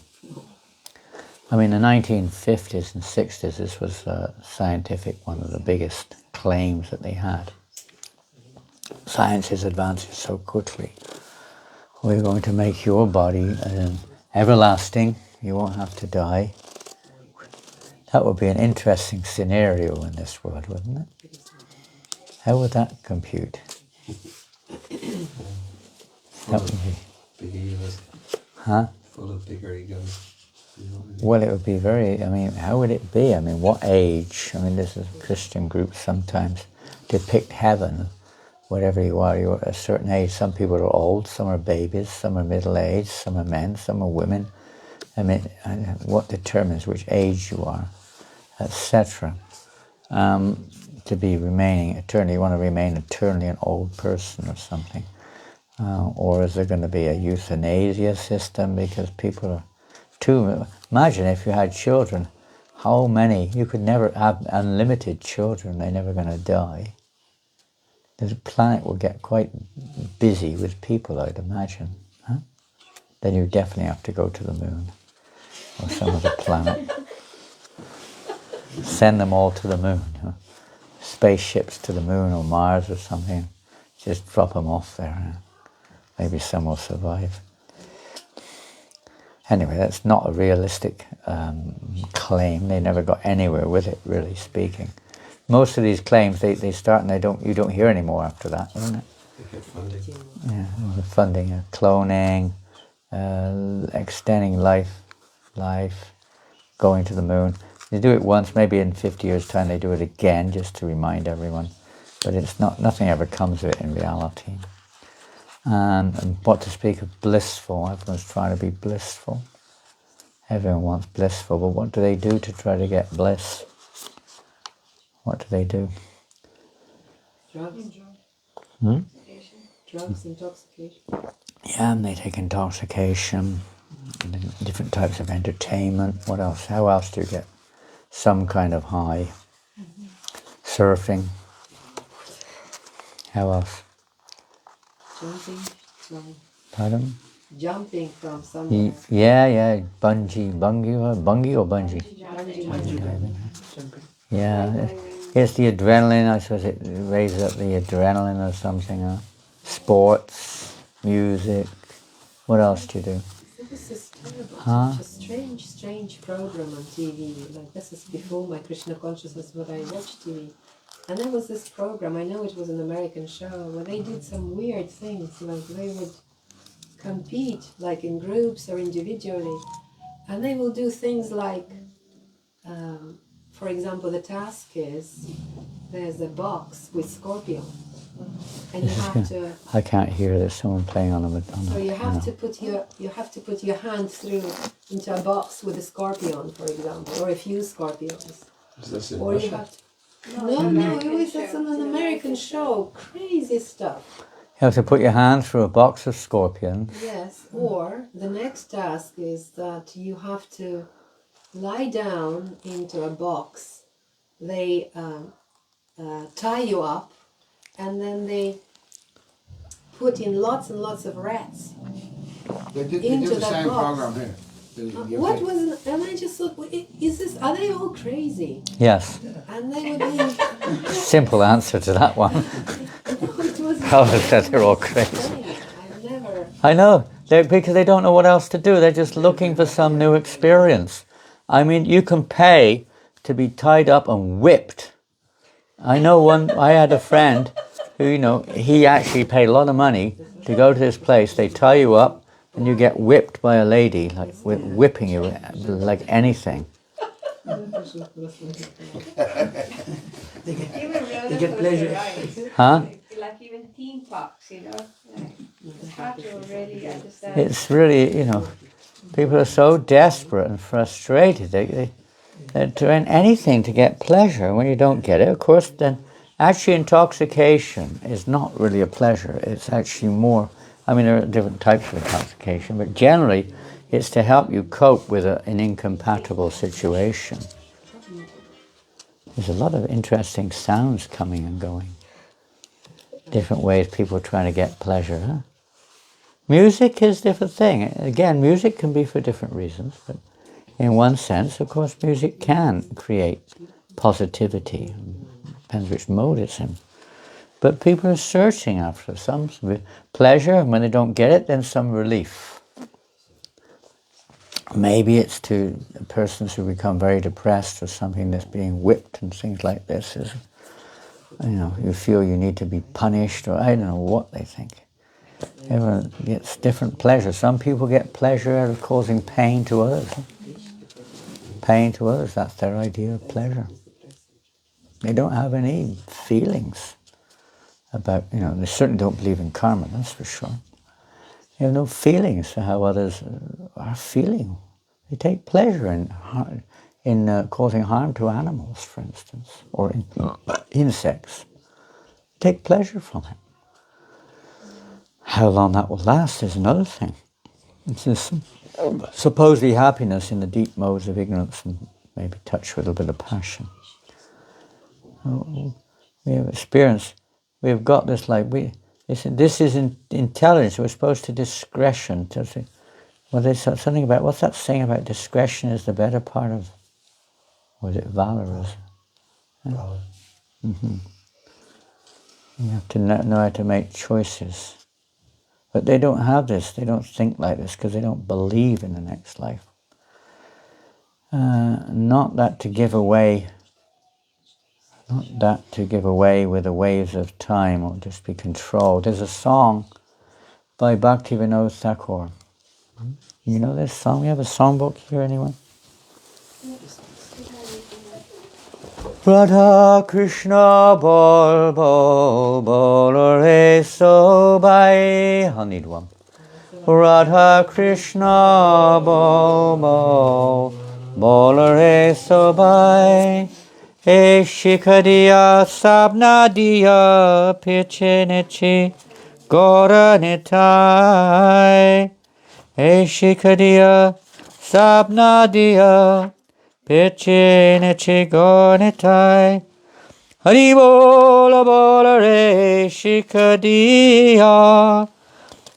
I mean, the 1950s and 60s, this was scientific, one of the biggest claims that they had. Science is advancing so quickly. We're going to make your body everlasting. You won't have to die. That would be an interesting scenario in this world, wouldn't it? How would that compute? That would be... Big egos. Huh? Full of bigger egos. Well, it would be very, I mean, how would it be? I mean, what age? I mean, this is Christian groups sometimes depict heaven, whatever you are, you're at a certain age. Some people are old, some are babies, some are middle-aged, some are men, some are women. I mean, what determines which age you are, etc. To be remaining eternally, you want to remain eternally an old person or something. Or is there going to be a euthanasia system because people are too... Imagine if you had children, how many... You could never have unlimited children, they're never going to die. The planet will get quite busy with people, I'd imagine. Huh? Then you definitely have to go to the moon or some other planet. Send them all to the moon. Huh? Spaceships to the moon or Mars or something. Just drop them off there. Huh? Maybe some will survive. Anyway, that's not a realistic claim. They never got anywhere with it, really speaking. Most of these claims, they start and you don't hear anymore after that, isn't it? They get funding. Yeah, the funding, cloning, extending life, going to the moon. They do it once, maybe in 50 years' time they do it again just to remind everyone. But it's not, nothing ever comes of it in reality. And what to speak of blissful, everyone's trying to be blissful. Everyone wants blissful, but what do they do to try to get bliss? What do they do? Drugs. Hmm? Drugs, intoxication. Yeah, and they take intoxication, and then different types of entertainment. What else? How else do you get some kind of high? Surfing. How else? Jumping from Pardon? jumping from somewhere. Yeah, bungee or bungee? Bungee Diving. Jumping. Yeah, it's the adrenaline. I suppose it raises up the adrenaline or something. Sports, music. What else do you do? It was just terrible. Huh? Such a strange program on TV. Like, this is before my Krishna consciousness, but I watched TV. And there was this program, I know it was an American show, where they did some weird things. Like, they would compete, like in groups or individually. And they will do things like, for example, the task is, there's a box with scorpion. And you have to... I can't hear. There's someone playing on a. So you have to put your hand through into a box with a scorpion, for example, or a few scorpions. Is this in Or you Russia? have to, no, it was just an American show. Crazy stuff. You have to put your hand through a box of scorpions. Yes. Or the next task is that you have to lie down into a box. They tie you up, and then they put in lots and lots of rats. They do Into the that same box. program here. What was? And I just thought, is this? Are they all crazy? Yes. And they would be. Simple answer to that one. It was Colin said they're all crazy. insane. I've never. I know. Because they don't know what else to do. They're just looking for some new experience. I mean, you can pay to be tied up and whipped. I know I had a friend who, he actually paid a lot of money to go to this place. They tie you up and you get whipped by a lady, like whipping you like anything. They get, Even they get pleasure. Huh? Like even theme parks, it's hard to really understand. It's really, people are so desperate and frustrated. They're doing anything to get pleasure. When you don't get it, of course, then actually intoxication is not really a pleasure. It's actually more, there are different types of intoxication, but generally it's to help you cope with an incompatible situation. There's a lot of interesting sounds coming and going. Different ways people are trying to get pleasure. Huh? Music is a different thing. Again, music can be for different reasons, but in one sense, of course, music can create positivity. Depends which mode it's in. But people are searching after some pleasure, and when they don't get it, then some relief. Maybe it's to persons who become very depressed or something that's being whipped and things like this. You feel you need to be punished, or I don't know what they think. Everyone gets different pleasure. Some people get pleasure out of causing pain to others. Pain to others, that's their idea of pleasure. They don't have any feelings about, they certainly don't believe in karma, that's for sure. They have no feelings for how others are feeling. They take pleasure in causing harm to animals, for instance, or in insects. Take pleasure from it. How long that will last is another thing. It's this supposedly happiness in the deep modes of ignorance and maybe touch with a little bit of passion. We have experience. We have got this this is intelligence. We're supposed to discretion. There's something about, what's that saying about discretion is the better part of, was it valor? Valor. Mm-hmm. You have to know how to make choices. But they don't have this, they don't think like this because they don't believe in the next life. Not that to give away with the waves of time or just be controlled. There's a song by Bhaktivinoda Thakur. You know this song? We have a songbook here, anyone? Radha Krishna bol bol bol re so bai. I'll need one. Radha Krishna bol bol bol re so bai. E shikadiya sabna diya pichinichi gora nitai. E shikadiya sabna diya pichinichi gora nitai. Hari bola bola re shikadiya.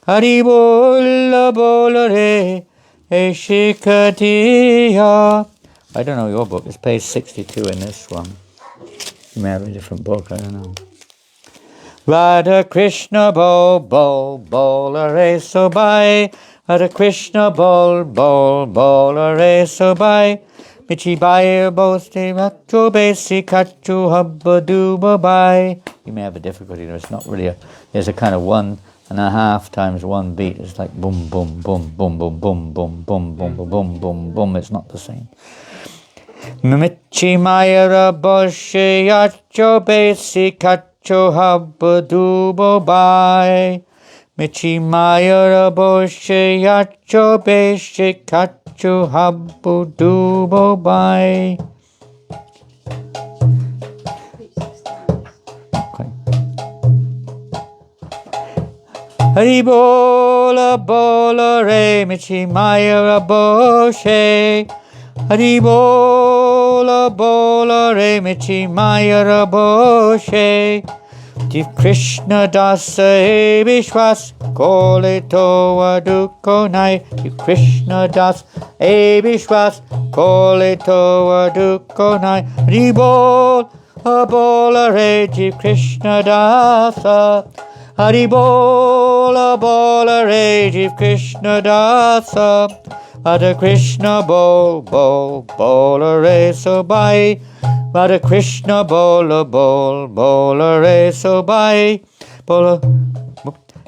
Hari bola re shikadiya. I don't know your book. It's page 62 in this one. You may have a different book. I don't know. Radha Krishna bol bol bol re so bai. Radha Krishna bol bol bol re so bai. Michi bai bosti macho besi kachu hubba duba bai. You may have a difficulty. It's not really a. There's a kind of 1.5 times 1 beat. It's like boom boom boom boom boom boom boom boom boom boom boom boom. It's not the same. Michi mayara boshi yacho besi kacho hubba duba bai. Michi mayara boshi yacho besi kacho hubba duba bai. Okay. Hari bola bola re michi mayara boshi. Hari bola bola re michi mayara boshe. Jiv Krishna dasa e vishwas kole to aduko nai. Jiv Krishna das e vishwas kole to aduko nai. Hari bola re Jiv Krishna dasa. Hari bola re Jiv Krishna dasa. Radha Krishna bol bol bol re so bai. Radha Krishna bol re so bai. Bol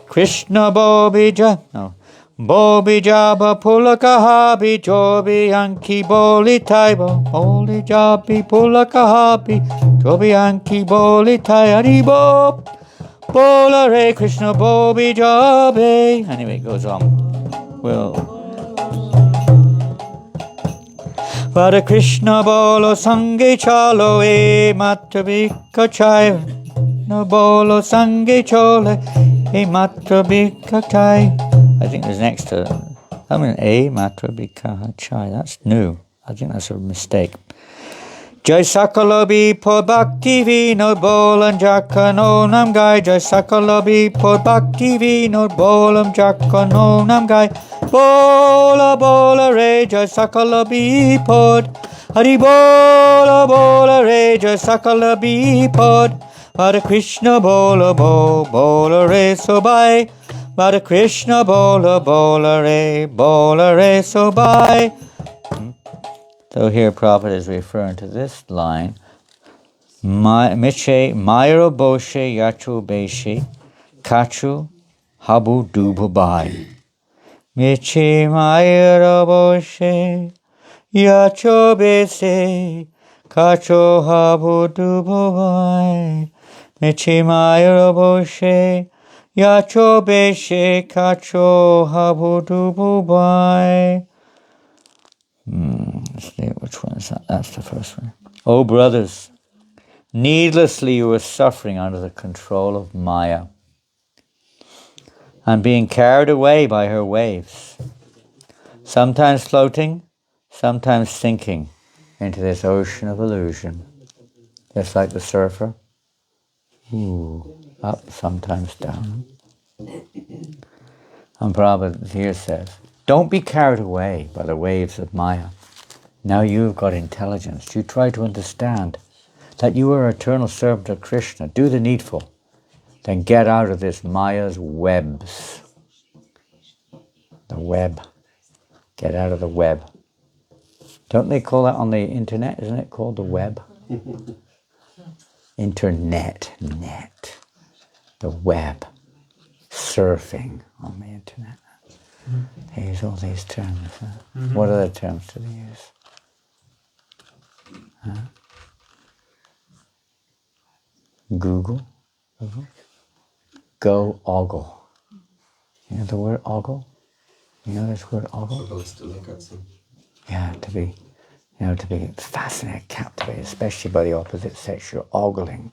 Krishna bobija no. Bobijaba pulakahabi jobi anki boli taibo. Boli jabi pulakahabi jobi anki boli tai haribo. Bola re Krishna bobijabe. Anyway, it goes on. Well. Radha Krishna bolo sange chalo e matra bikachai. No bolo sange chalo e matra bikachai. I think there's next to a matra bikachai. That's new. I think that's a mistake. Jai Sakalabi Pod Bhakti Vinod Bolam Jakano Nam Gai. Jai Sakalabi Pod Bhakti Vinod Bolam Jakano Nam Gai. Bola bola re Jai Sakalabi Pod. Hari bola re Jai Sakalabi Pod. Radha Krishna bola re so bai. Radha Krishna bola re so bai. So here Prabhupada is referring to this line. Miche Mayra Boshe Yachu Beshi Kachu Habu Dubu Bai. Miche Mayra Boshe Yachu Beshi Kachu Habu Dubu Bai. Miche Mayra Boshe Yachu Beshi Kachu Habu Dubu Bai. Let's see, which one is that? That's the first one. Oh, brothers, needlessly you are suffering under the control of Maya and being carried away by her waves, sometimes floating, sometimes sinking into this ocean of illusion, just like the surfer. Up, sometimes down. And Prabhupada here says, don't be carried away by the waves of Maya. Now you've got intelligence. You try to understand that you are an eternal servant of Krishna. Do the needful. Then get out of this Maya's webs. The web. Get out of the web. Don't they call that on the internet? Isn't it called the web? Internet. Net. The web. Surfing on the internet. They use all these terms. What other terms do they use? Google. Go ogle. You know the word ogle? You know this word ogle? Supposed to look at some. Yeah, to be fascinated, captivated, especially by the opposite sex. You're ogling.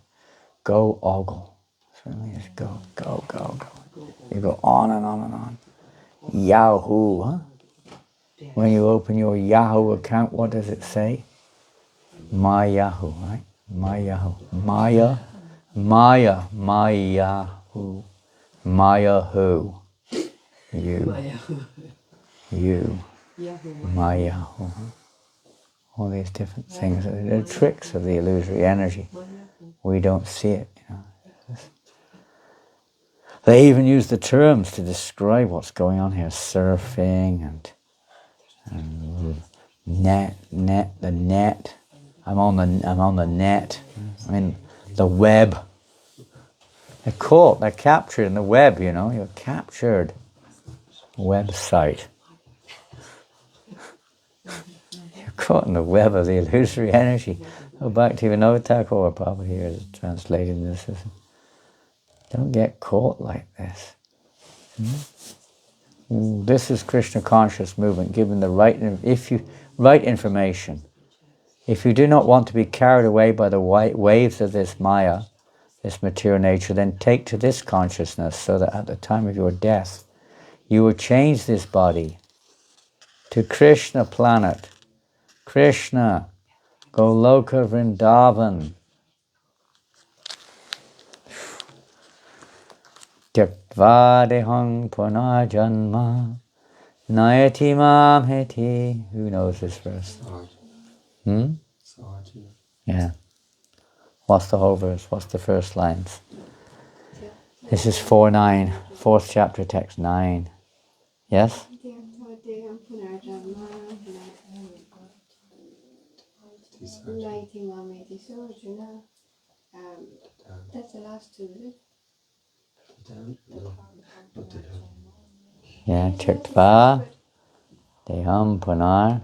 Go ogle. That's what it means. Go, go, go, go. You go on and on and on. Yahoo, huh? When you open your Yahoo account, what does it say? My Yahoo, right? My Yahoo. Maya. My Yahoo. Maya who? You. You. My Yahoo. All these different things. They're tricks of the illusory energy. We don't see it. You know. They even use the terms to describe what's going on here. Surfing and net, the net. I'm on the net. I mean, the web. They're caught, they're captured in the web, you know. You're captured. Website. You're caught in the web of the illusory energy. Go back to Vinovatak or probably here is translating this. Don't get caught like this. This is Krishna conscious movement, given the right information. If you do not want to be carried away by the waves of this Maya, this material nature, then take to this consciousness so that at the time of your death, you will change this body to Krishna planet. Krishna, Goloka Vrindavan. Tyaktva dehang punajanma nayati mam heti. Who knows this verse? Yeah. What's the whole verse? What's the first lines? This is 4:9, fourth chapter, text 9. Yes? That's the last two, is it? Yeah, Tyaktva deham punar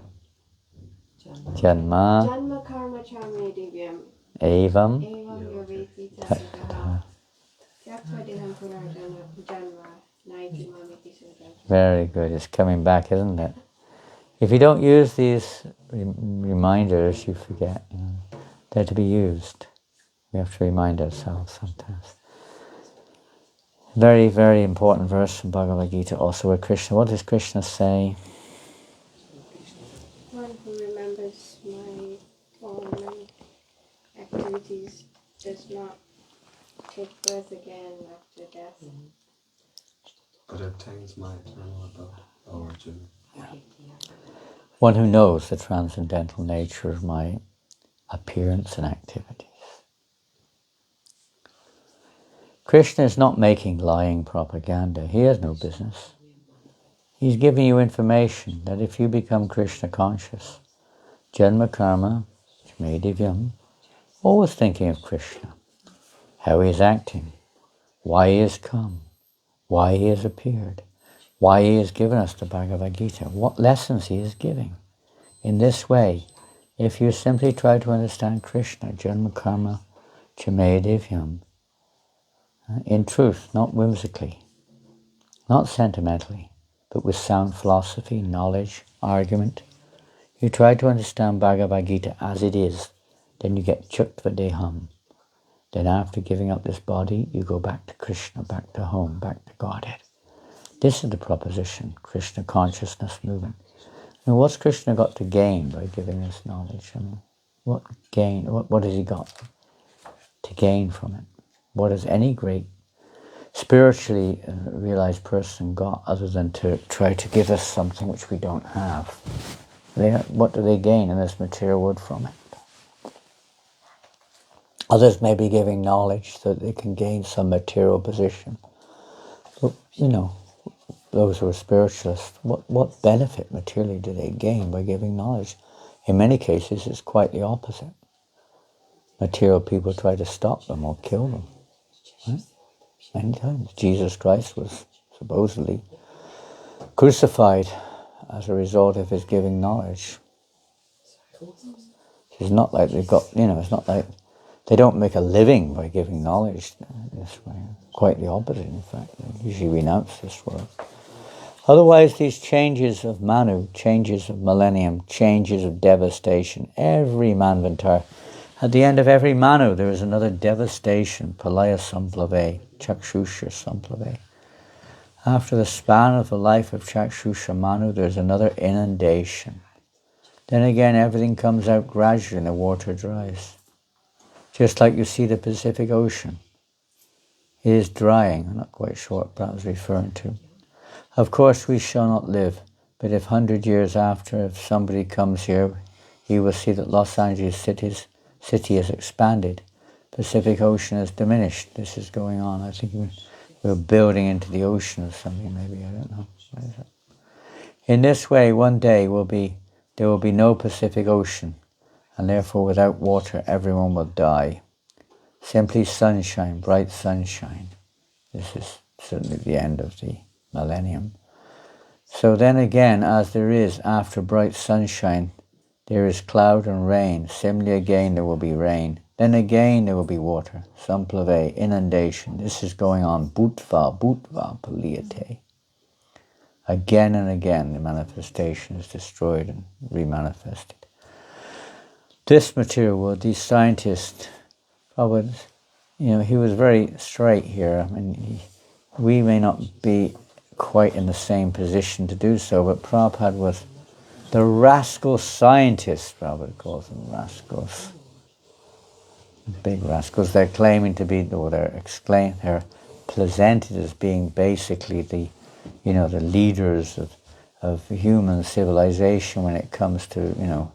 janma Janma karma chame divyam evam evam yaveti tasataha Tyaktva deham punar janma naiti mamiti sudam. Very good. It's coming back, isn't it? If you don't use these reminders, you forget. You know. They're to be used. We have to remind ourselves sometimes. Very, very important verse from Bhagavad Gita also where Krishna, what does Krishna say? One who remembers my former activities does not take birth again after death. But obtains my eternal abode, origin. One who knows the transcendental nature of my appearance and activities. Krishna is not making lying propaganda. He has no business. He's giving you information that if you become Krishna conscious, Janma Karma, Divyam, always thinking of Krishna, how he is acting, why he has come, why he has appeared, why he has given us the Bhagavad Gita, what lessons he is giving. In this way, if you simply try to understand Krishna, Janma Karma, Divyam, in truth, not whimsically, not sentimentally, but with sound philosophy, knowledge, argument, you try to understand Bhagavad Gita as it is, then you get Tyaktva deham. Then after giving up this body, you go back to Krishna, back to home, back to Godhead. This is the proposition, Krishna consciousness movement. And what's Krishna got to gain by giving us knowledge? I mean, what has he got to gain from it? What has any great spiritually realized person got other than to try to give us something which we don't have? What do they gain in this material world from it? Others may be giving knowledge so that they can gain some material position. But, you know, those who are spiritualists, what benefit materially do they gain by giving knowledge? In many cases, it's quite the opposite. Material people try to stop them or kill them. Right? Many times. Jesus Christ was supposedly crucified as a result of his giving knowledge. It's not like they've got, it's not like they don't make a living by giving knowledge this way. Quite the opposite, in fact. They usually renounce this world. Otherwise, these changes of Manu, changes of millennium, changes of devastation, every Manvantar, at the end of every Manu, there is another devastation, Palaya Samplave, Chakshusha Samplave. After the span of the life of Chakshusha Manu, there's another inundation. Then again, everything comes out gradually and the water dries. Just like you see the Pacific Ocean. It is drying. I'm not quite sure what Brad was referring to. Of course, we shall not live, but if 100 years after, if somebody comes here, he will see that Los Angeles city has expanded. Pacific Ocean has diminished. This is going on. I think we're building into the ocean or something, maybe. I don't know. What is it? In this way, one day there will be no Pacific Ocean, and therefore without water everyone will die. Simply sunshine, bright sunshine. This is certainly the end of the millennium. So then again, as there is after bright sunshine, there is cloud and rain. Similarly again there will be rain. Then again there will be water. Samplave, inundation. This is going on. Bhutva, paliyate. Again and again the manifestation is destroyed and remanifested. This material, these scientists, probably, he was very straight here. I mean, we may not be quite in the same position to do so, but Prabhupada was the rascal scientist, Prabhupada calls them rascals. Big rascals. They're claiming to be, or they're presented as being basically the leaders of human civilization when it comes to,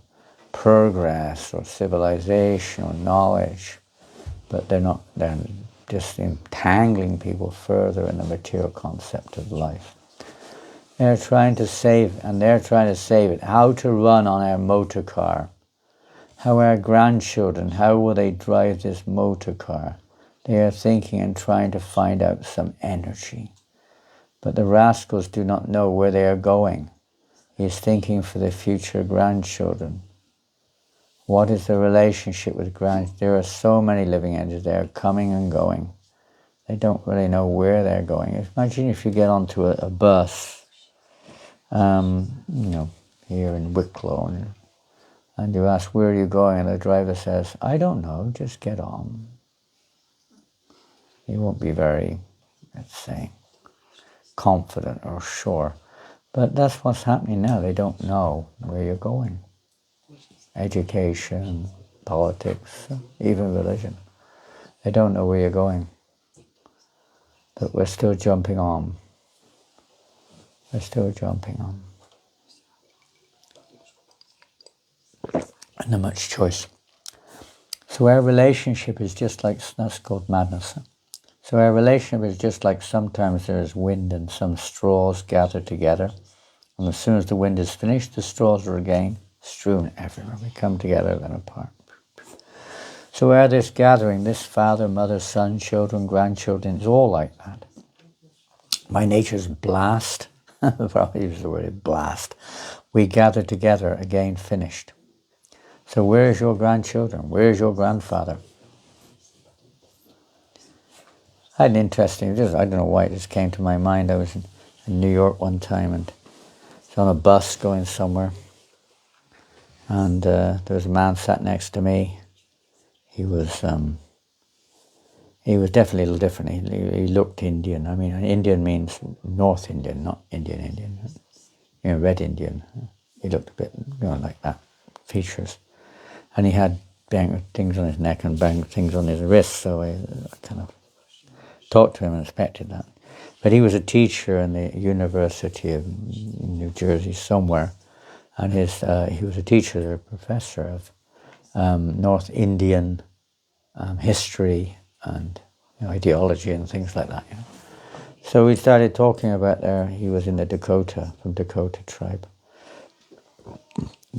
progress or civilization or knowledge. But they're not, they're just entangling people further in the material concept of life. They're trying to save it. How to run on our motor car. How our grandchildren, how will they drive this motor car? They are thinking and trying to find out some energy. But the rascals do not know where they are going. He's thinking for the future grandchildren. What is the relationship with grandchildren? There are so many living entities. They are coming and going. They don't really know where they're going. Imagine if you get onto a bus, here in Wicklow, and you ask, where are you going? And the driver says, I don't know, just get on. He won't be very, let's say, confident or sure. But that's what's happening now. They don't know where you're going. Education, politics, even religion. They don't know where you're going. But we're still jumping on. We're still jumping on. And not much choice. So our relationship is just like, that's called madness. So our relationship is just like sometimes there's wind and some straws gather together. And as soon as the wind is finished, the straws are again strewn everywhere. We come together, then apart. So where this gathering, this father, mother, son, children, grandchildren, is all like that. By nature's blast, probably use the word blast, we gather together, again finished. So where is your grandchildren? Where is your grandfather? I had an interesting, I don't know why it just came to my mind. I was in New York one time and I was on a bus going somewhere. And there was a man sat next to me. He was definitely a little different. He looked Indian. I mean, Indian means North Indian, not Indian. Red Indian. He looked a bit, like that, features. And he had things on his neck and things on his wrists, so I kind of talked to him and expected that. But he was a teacher in the University of New Jersey somewhere, and he was a teacher, a professor of North Indian history and ideology and things like that. So we started talking about he was in the from Dakota tribe,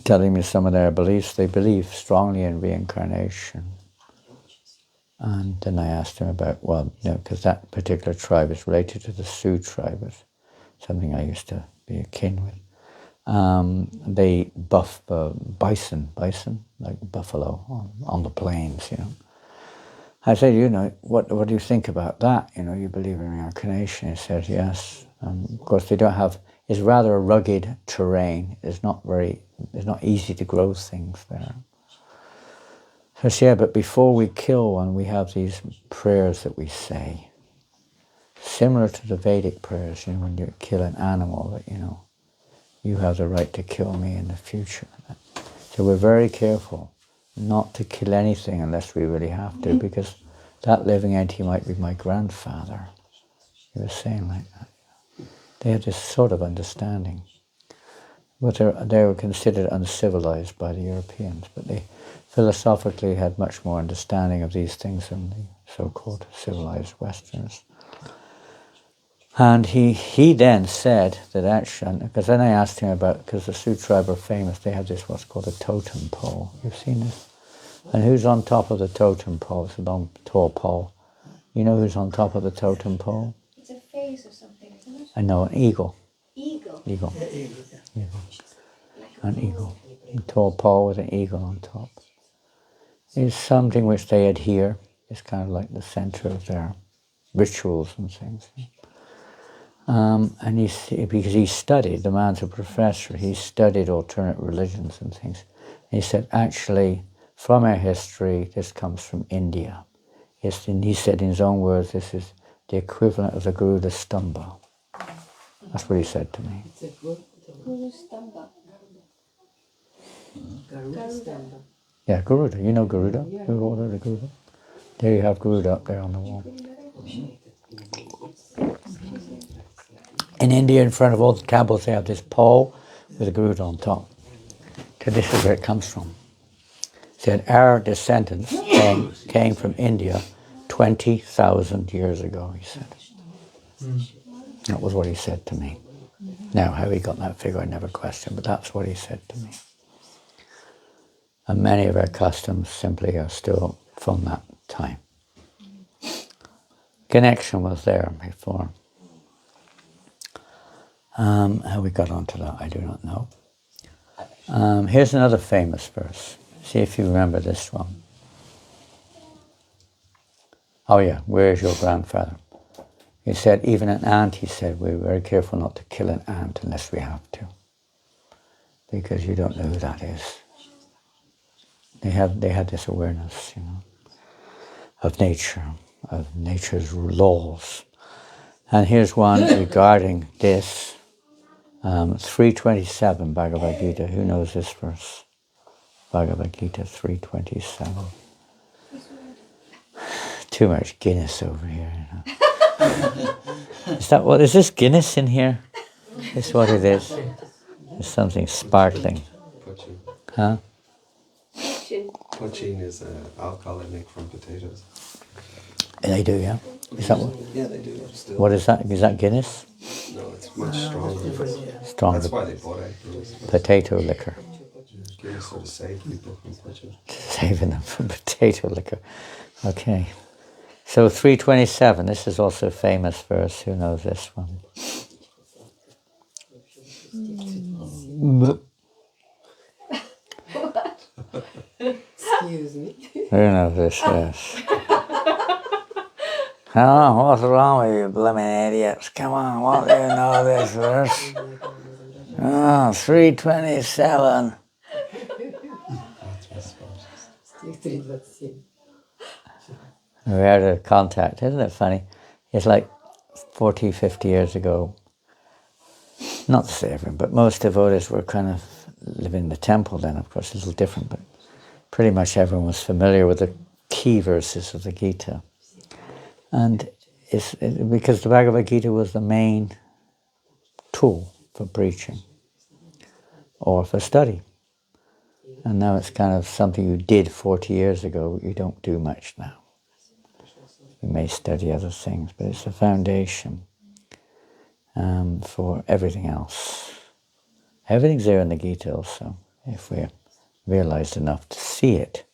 telling me some of their beliefs. They believe strongly in reincarnation. And then I asked him about, because that particular tribe is related to the Sioux tribe, it's something I used to be akin with. they buff bison, like buffalo on the plains, I said, what do you think about that? You believe in reincarnation? He said, yes. Of course, they don't have, it's rather a rugged terrain. It's not easy to grow things there. So I said, yeah, but before we kill one, we have these prayers that we say. Similar to the Vedic prayers, when you kill an animal, that, you have the right to kill me in the future. So we're very careful not to kill anything unless we really have to, because that living entity might be my grandfather. He was saying like that. They had this sort of understanding. But they were considered uncivilized by the Europeans, but they philosophically had much more understanding of these things than the so-called civilized Westerners. And he then said that actually, because then I asked him about, because the Sioux tribe are famous, they have this what's called a totem pole. You've seen this? And who's on top of the totem pole? It's a long, tall pole. You know who's on top of the totem pole? It's a face or something, isn't it? I know, an eagle. Eagle. Eagle. Yeah, eagle, yeah. Eagle. An eagle. A tall pole with an eagle on top. It's something which they adhere. It's kind of like the center of their rituals and things. And because he studied, the man's a professor, he studied alternate religions and things. And he said, actually, from our history, this comes from India. He said in his own words, this is the equivalent of the Garuda Stamba. That's what he said to me. Guru Stamba. Garuda. Yeah, Garuda. You know Garuda? You ordered a Garuda? There you have Garuda up there on the wall. In India, in front of all the temples, they have this pole with a Garuda on top. So this is where it comes from. He said, our descendants came from India 20,000 years ago, he said. That was what he said to me. Now, how he got that figure, I never questioned, but that's what he said to me. And many of our customs simply are still from that time. Connection was there before. How we got onto that, I do not know. Here's another famous verse. See if you remember this one. Oh yeah, where is your grandfather? He said, even an ant, he said, we're very careful not to kill an ant unless we have to. Because you don't know who that is. They had this awareness, of nature, of nature's laws. And here's one regarding this. 327 Bhagavad Gita. Who knows this verse? Bhagavad Gita 327. Too much Guinness over here. Is this Guinness in here? That's what it is. There's something sparkling. Poaching. Huh? Poaching is alcohol they make from potatoes. They do, yeah? Is that what? Yeah, they do. Still. What is that? Is that Guinness? No, it's much stronger. Stronger. That's why they bought it. Potato liquor. Guinness sort of save people from poaching. Saving them from potato liquor. Okay. So 327, this is also a famous verse. Who knows this one? Excuse me. Who knows this verse? Oh, what's wrong with you blooming idiots? Come on, what do you know this verse? Oh, 327. We had a contact, isn't it funny? It's like 40, 50 years ago. Not to say everyone, but most devotees were kind of living in the temple then, of course, a little different, but pretty much everyone was familiar with the key verses of the Gita. And because the Bhagavad Gita was the main tool for preaching or for study. And now it's kind of something you did 40 years ago, you don't do much now. You may study other things, but it's a foundation for everything else. Everything's there in the Gita also, if we're realized enough to see it.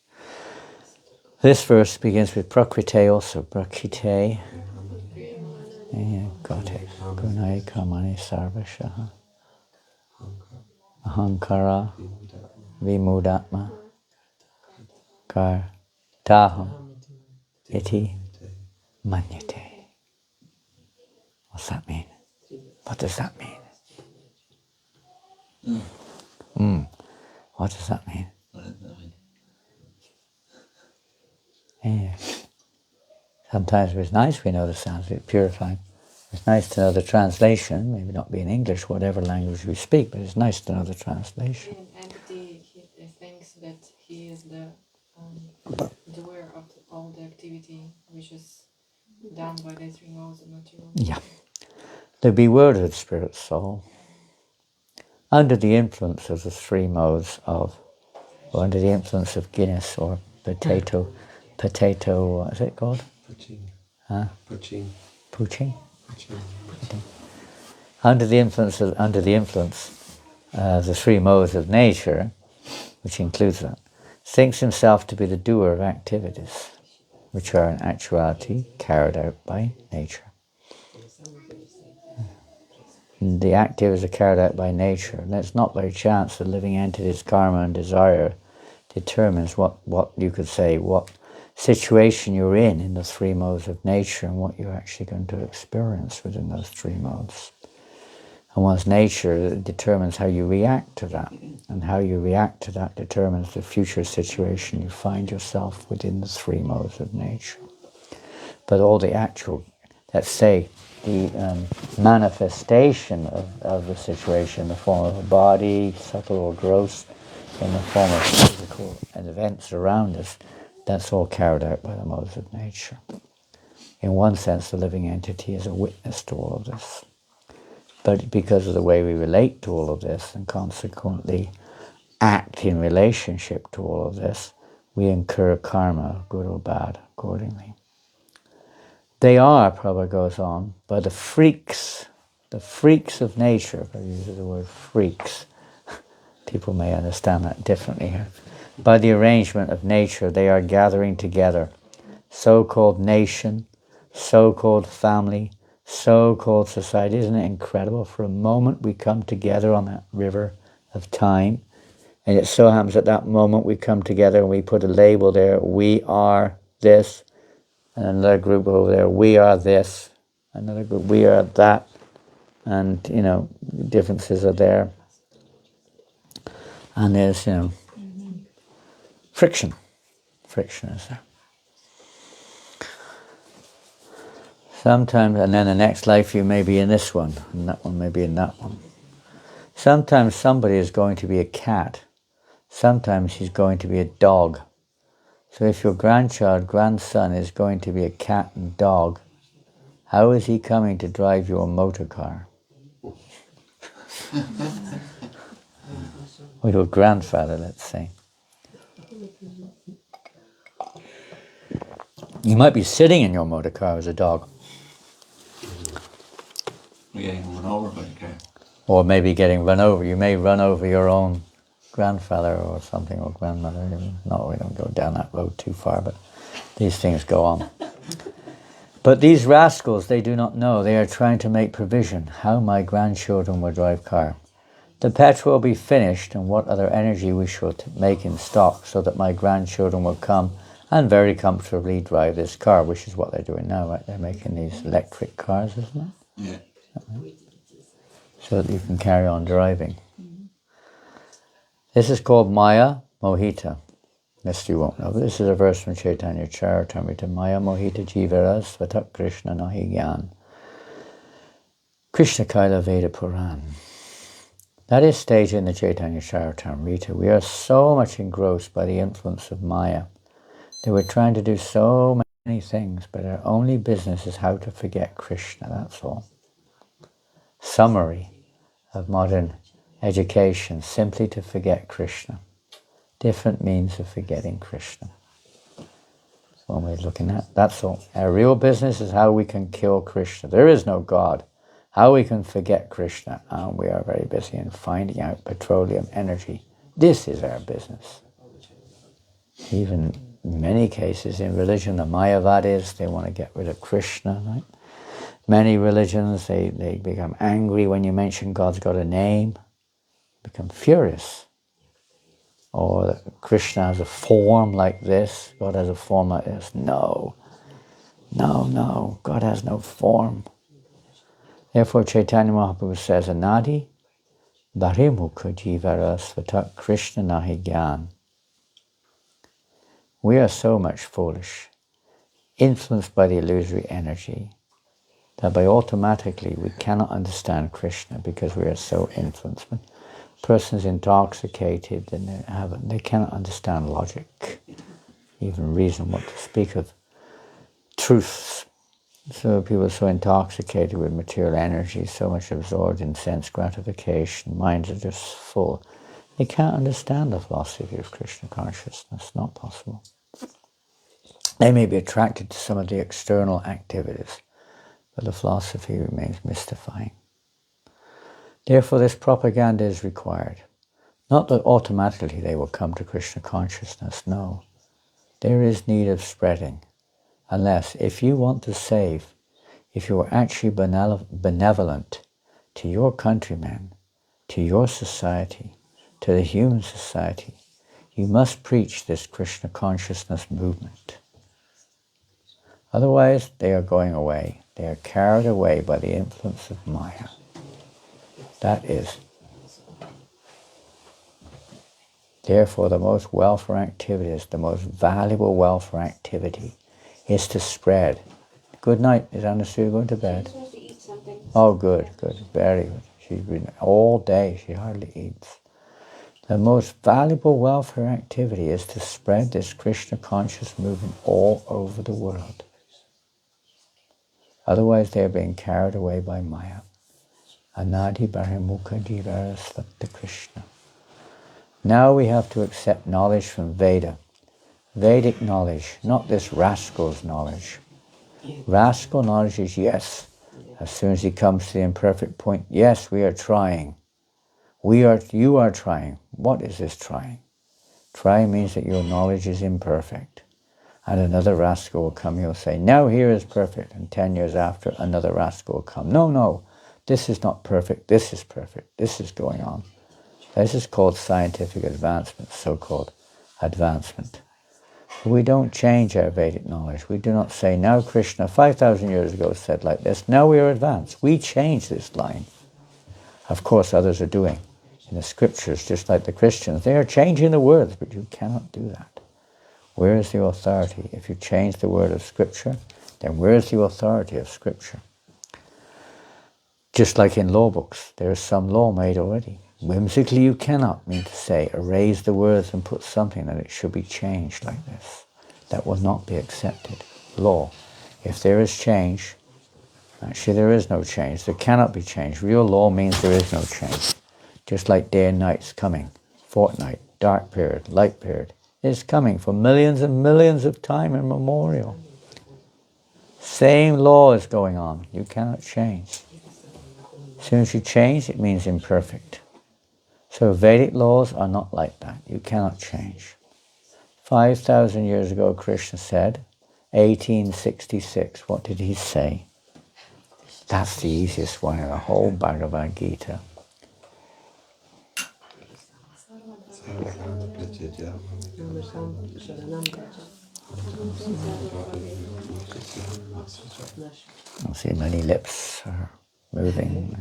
This verse begins with Prakrite also, Prakrite. Got it. Gunai Kamani Sarvashaha. ahankara, vimudatma, kar, taham, iti, manyate. What's that mean? What does that mean? What does that mean? Yeah. Sometimes it's nice we know the Sanskrit, purifying. It's nice to know the translation, maybe not be in English, whatever language we speak, but it's nice to know the translation. In entity, he thinks that he is the doer of all the activity which is done by the three modes of material. Yeah. The bewildered spirit soul, under the influence of the three modes of, or under the influence of Guinness or potato, what is it called? Puching. Huh? Puching. Puching? Puching. Under the influence, the three modes of nature, which includes that, thinks himself to be the doer of activities, which are in actuality carried out by nature. The activities are carried out by nature, and it's not by chance that living entities' karma and desire determines what you could say, what situation you're in the three modes of nature and what you're actually going to experience within those three modes. And one's nature determines how you react to that, and how you react to that determines the future situation you find yourself within the three modes of nature. But all the actual, let's say, the manifestation of the situation in the form of a body, subtle or gross, in the form of physical and events around us, that's all carried out by the modes of nature. In one sense, the living entity is a witness to all of this. But because of the way we relate to all of this and consequently act in relationship to all of this, we incur karma, good or bad, accordingly. They are, Prabhupada goes on, by the freaks of nature, if I use the word freaks, people may understand that differently here. By the arrangement of nature, they are gathering together, so-called nation, so-called family, so-called society. Isn't it incredible? For a moment we come together on that river of time, and it so happens at that moment we come together and we put a label there, we are this, and another group over there, we are this, another group, we are that, and, differences are there. And there's, friction. Friction is there. Sometimes, and then the next life you may be in this one, and that one may be in that one. Sometimes somebody is going to be a cat. Sometimes he's going to be a dog. So if your grandson is going to be a cat and dog, how is he coming to drive your motor car? Or your grandfather, let's say. You might be sitting in your motor car as a dog. We're getting run over by the car. Or maybe getting run over. You may run over your own grandfather or something, or grandmother. No, we don't go down that road too far, but these things go on. But these rascals, they do not know. They are trying to make provision. How my grandchildren will drive car. The petrol will be finished, and what other energy we shall make in stock, so that my grandchildren will come and very comfortably drive this car, which is what they're doing now, right? They're making these electric cars, isn't it? Yeah. So that you can carry on driving. This is called Maya Mohita. This you won't know, but this is a verse from Chaitanya Charitamrita. Maya Mohita Jivara Svatak Krishna Nahi Gyan. Krishna Kaila Veda Puran. That is stated in the Chaitanya Charitamrita. We are so much engrossed by the influence of Maya that we're trying to do so many things, but our only business is how to forget Krishna, that's all. Summary of modern education, simply to forget Krishna. Different means of forgetting Krishna. That's one way of looking at it. That's all. Our real business is how we can kill Krishna. There is no God. How we can forget Krishna. And we are very busy in finding out petroleum energy. This is our business. Even in many cases in religion, the Mayavadis, they want to get rid of Krishna, right? Many religions, they become angry when you mention God's got a name. become furious. Or that Krishna has a form like this, God has a form like this. No, God has no form. Therefore Chaitanya Mahaprabhu says, Anadi Barimukha Jivara Svatak Krishna Nahi Gyan. We are so much foolish, influenced by the illusory energy, that by automatically we cannot understand Krishna because we are so influenced. When a person is intoxicated and they cannot understand logic, even reason, what to speak of truths. So people are so intoxicated with material energy, so much absorbed in sense gratification, minds are just full. They can't understand the philosophy of Krishna consciousness, not possible. They may be attracted to some of the external activities, but the philosophy remains mystifying. Therefore, this propaganda is required. Not that automatically they will come to Krishna consciousness, no. There is need of spreading, unless if you want to save, if you are actually benevolent to your countrymen, to your society, to the human society, you must preach this Krishna consciousness movement. Otherwise, they are going away. They are carried away by the influence of Maya. That is. Therefore, the most welfare activities, the most valuable welfare activity is to spread. Good night. Is Anastasia going to bed? She's supposed to eat something. Oh, good. Very good. She's been all day. She hardly eats. The most valuable welfare activity is to spread this Krishna conscious movement all over the world. Otherwise, they are being carried away by Maya. Anadi Barimukha Jivara Svata Krishna. Now we have to accept knowledge from Veda. Vedic knowledge, not this rascal's knowledge. Rascal knowledge is yes. As soon as he comes to the imperfect point, yes, we are trying. You are trying. What is this trying? Trying means that your knowledge is imperfect. And another rascal will come, he'll say, now here is perfect. And 10 years after, another rascal will come. No, this is not perfect, this is perfect. This is going on. This is called scientific advancement, so-called advancement. We don't change our Vedic knowledge. We do not say, now Krishna 5,000 years ago said like this, now we are advanced. We change this line. Of course, others are doing. In the scriptures, just like the Christians, they are changing the words, but you cannot do that. Where is the authority? If you change the word of Scripture, then where is the authority of Scripture? Just like in law books, there is some law made already. Whimsically, you cannot mean to say, erase the words and put something that it should be changed like this. That will not be accepted. Law. If there is change, actually there is no change. There cannot be change. Real law means there is no change. Just like day and night's coming. Fortnight, dark period, light period. Is coming for millions and millions of time immemorial. Same law is going on. You cannot change. As soon as you change, it means imperfect. So Vedic laws are not like that. You cannot change. 5,000 years ago, Krishna said, 1866, what did he say? That's the easiest one in the whole Bhagavad Gita. I see many lips are moving.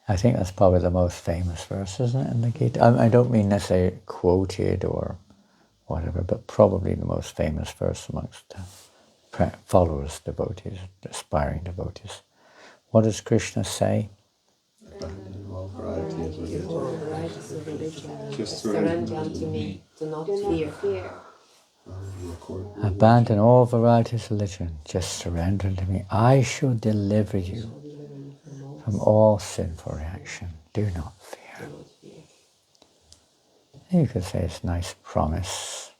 I think that's probably the most famous verse, isn't it, in the Gita? I don't mean necessarily quoted or whatever, but probably the most famous verse amongst followers, devotees, aspiring devotees. What does Krishna say? Abandon all variety of religion. All varieties of religion. Just Surrender unto me. Do not fear. Abandon all varieties of religion. Just surrender to me. I shall deliver you from all sinful reaction. Do not fear. You could say it's a nice promise.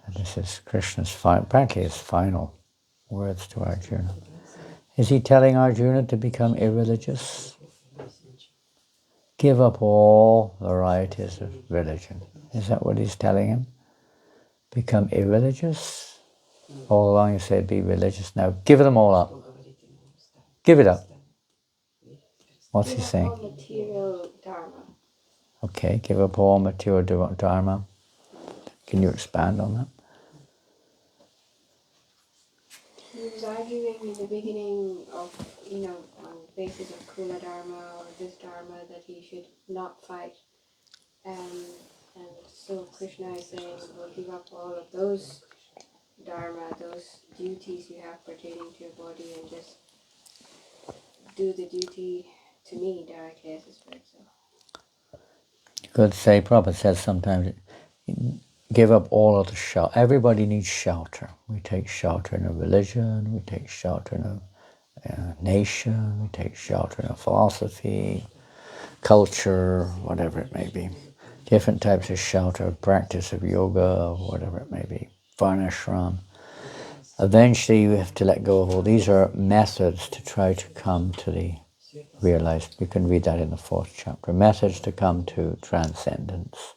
And this is Krishna's practically his final words to Arjuna. Is he telling Arjuna to become irreligious? Give up all varieties of religion. Is that what he's telling him? Become irreligious? All along he said be religious. Now give them all up. Give it up. What's he Give up saying? all material dharma. Okay, give up all material dharma. Can you expand on that? He was arguing in the beginning of, on the basis of Kula Dharma or this Dharma that he should not fight. And so Krishna is saying, well, give up all of those Dharma, those duties you have pertaining to your body, and just do the duty to me directly as a spirit. So. You could say, Prabhupada says sometimes, give up all of the shelter. Everybody needs shelter. We take shelter in a religion, we take shelter in a nation, we take shelter in a philosophy, culture, whatever it may be. Different types of shelter, practice of yoga, whatever it may be, varnashram. Eventually you have to let go of all. These are methods to try to come to the realized. You can read that in the 4th chapter. Methods to come to transcendence.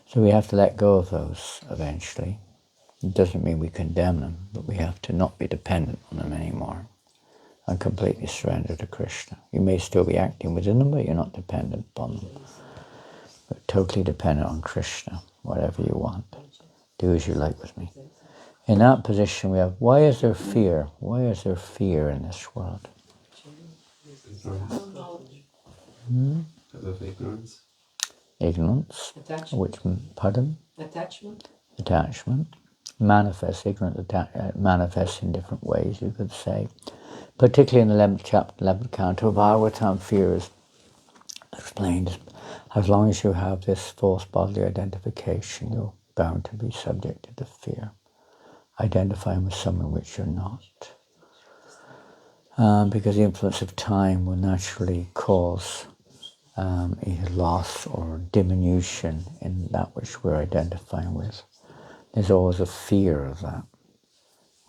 So we have to let go of those eventually. It doesn't mean we condemn them, but we have to not be dependent on them anymore and completely surrender to Krishna. You may still be acting within them, but you're not dependent upon them. You're totally dependent on Krishna, whatever you want. Do as you like with me. In that position we have, why is there fear? Why is there fear in this world? Because of ignorance. Ignorance. Attachment. Pardon? Attachment. Attachment. Manifests, ignorance manifests in different ways, you could say. Particularly in the 11th chapter, 11th canto of Bhagavatam, fear is explained. As long as you have this false bodily identification, you're bound to be subjected to fear. Identifying with someone which you're not. Because the influence of time will naturally cause either loss or diminution in that which we're identifying with. There's always a fear of that.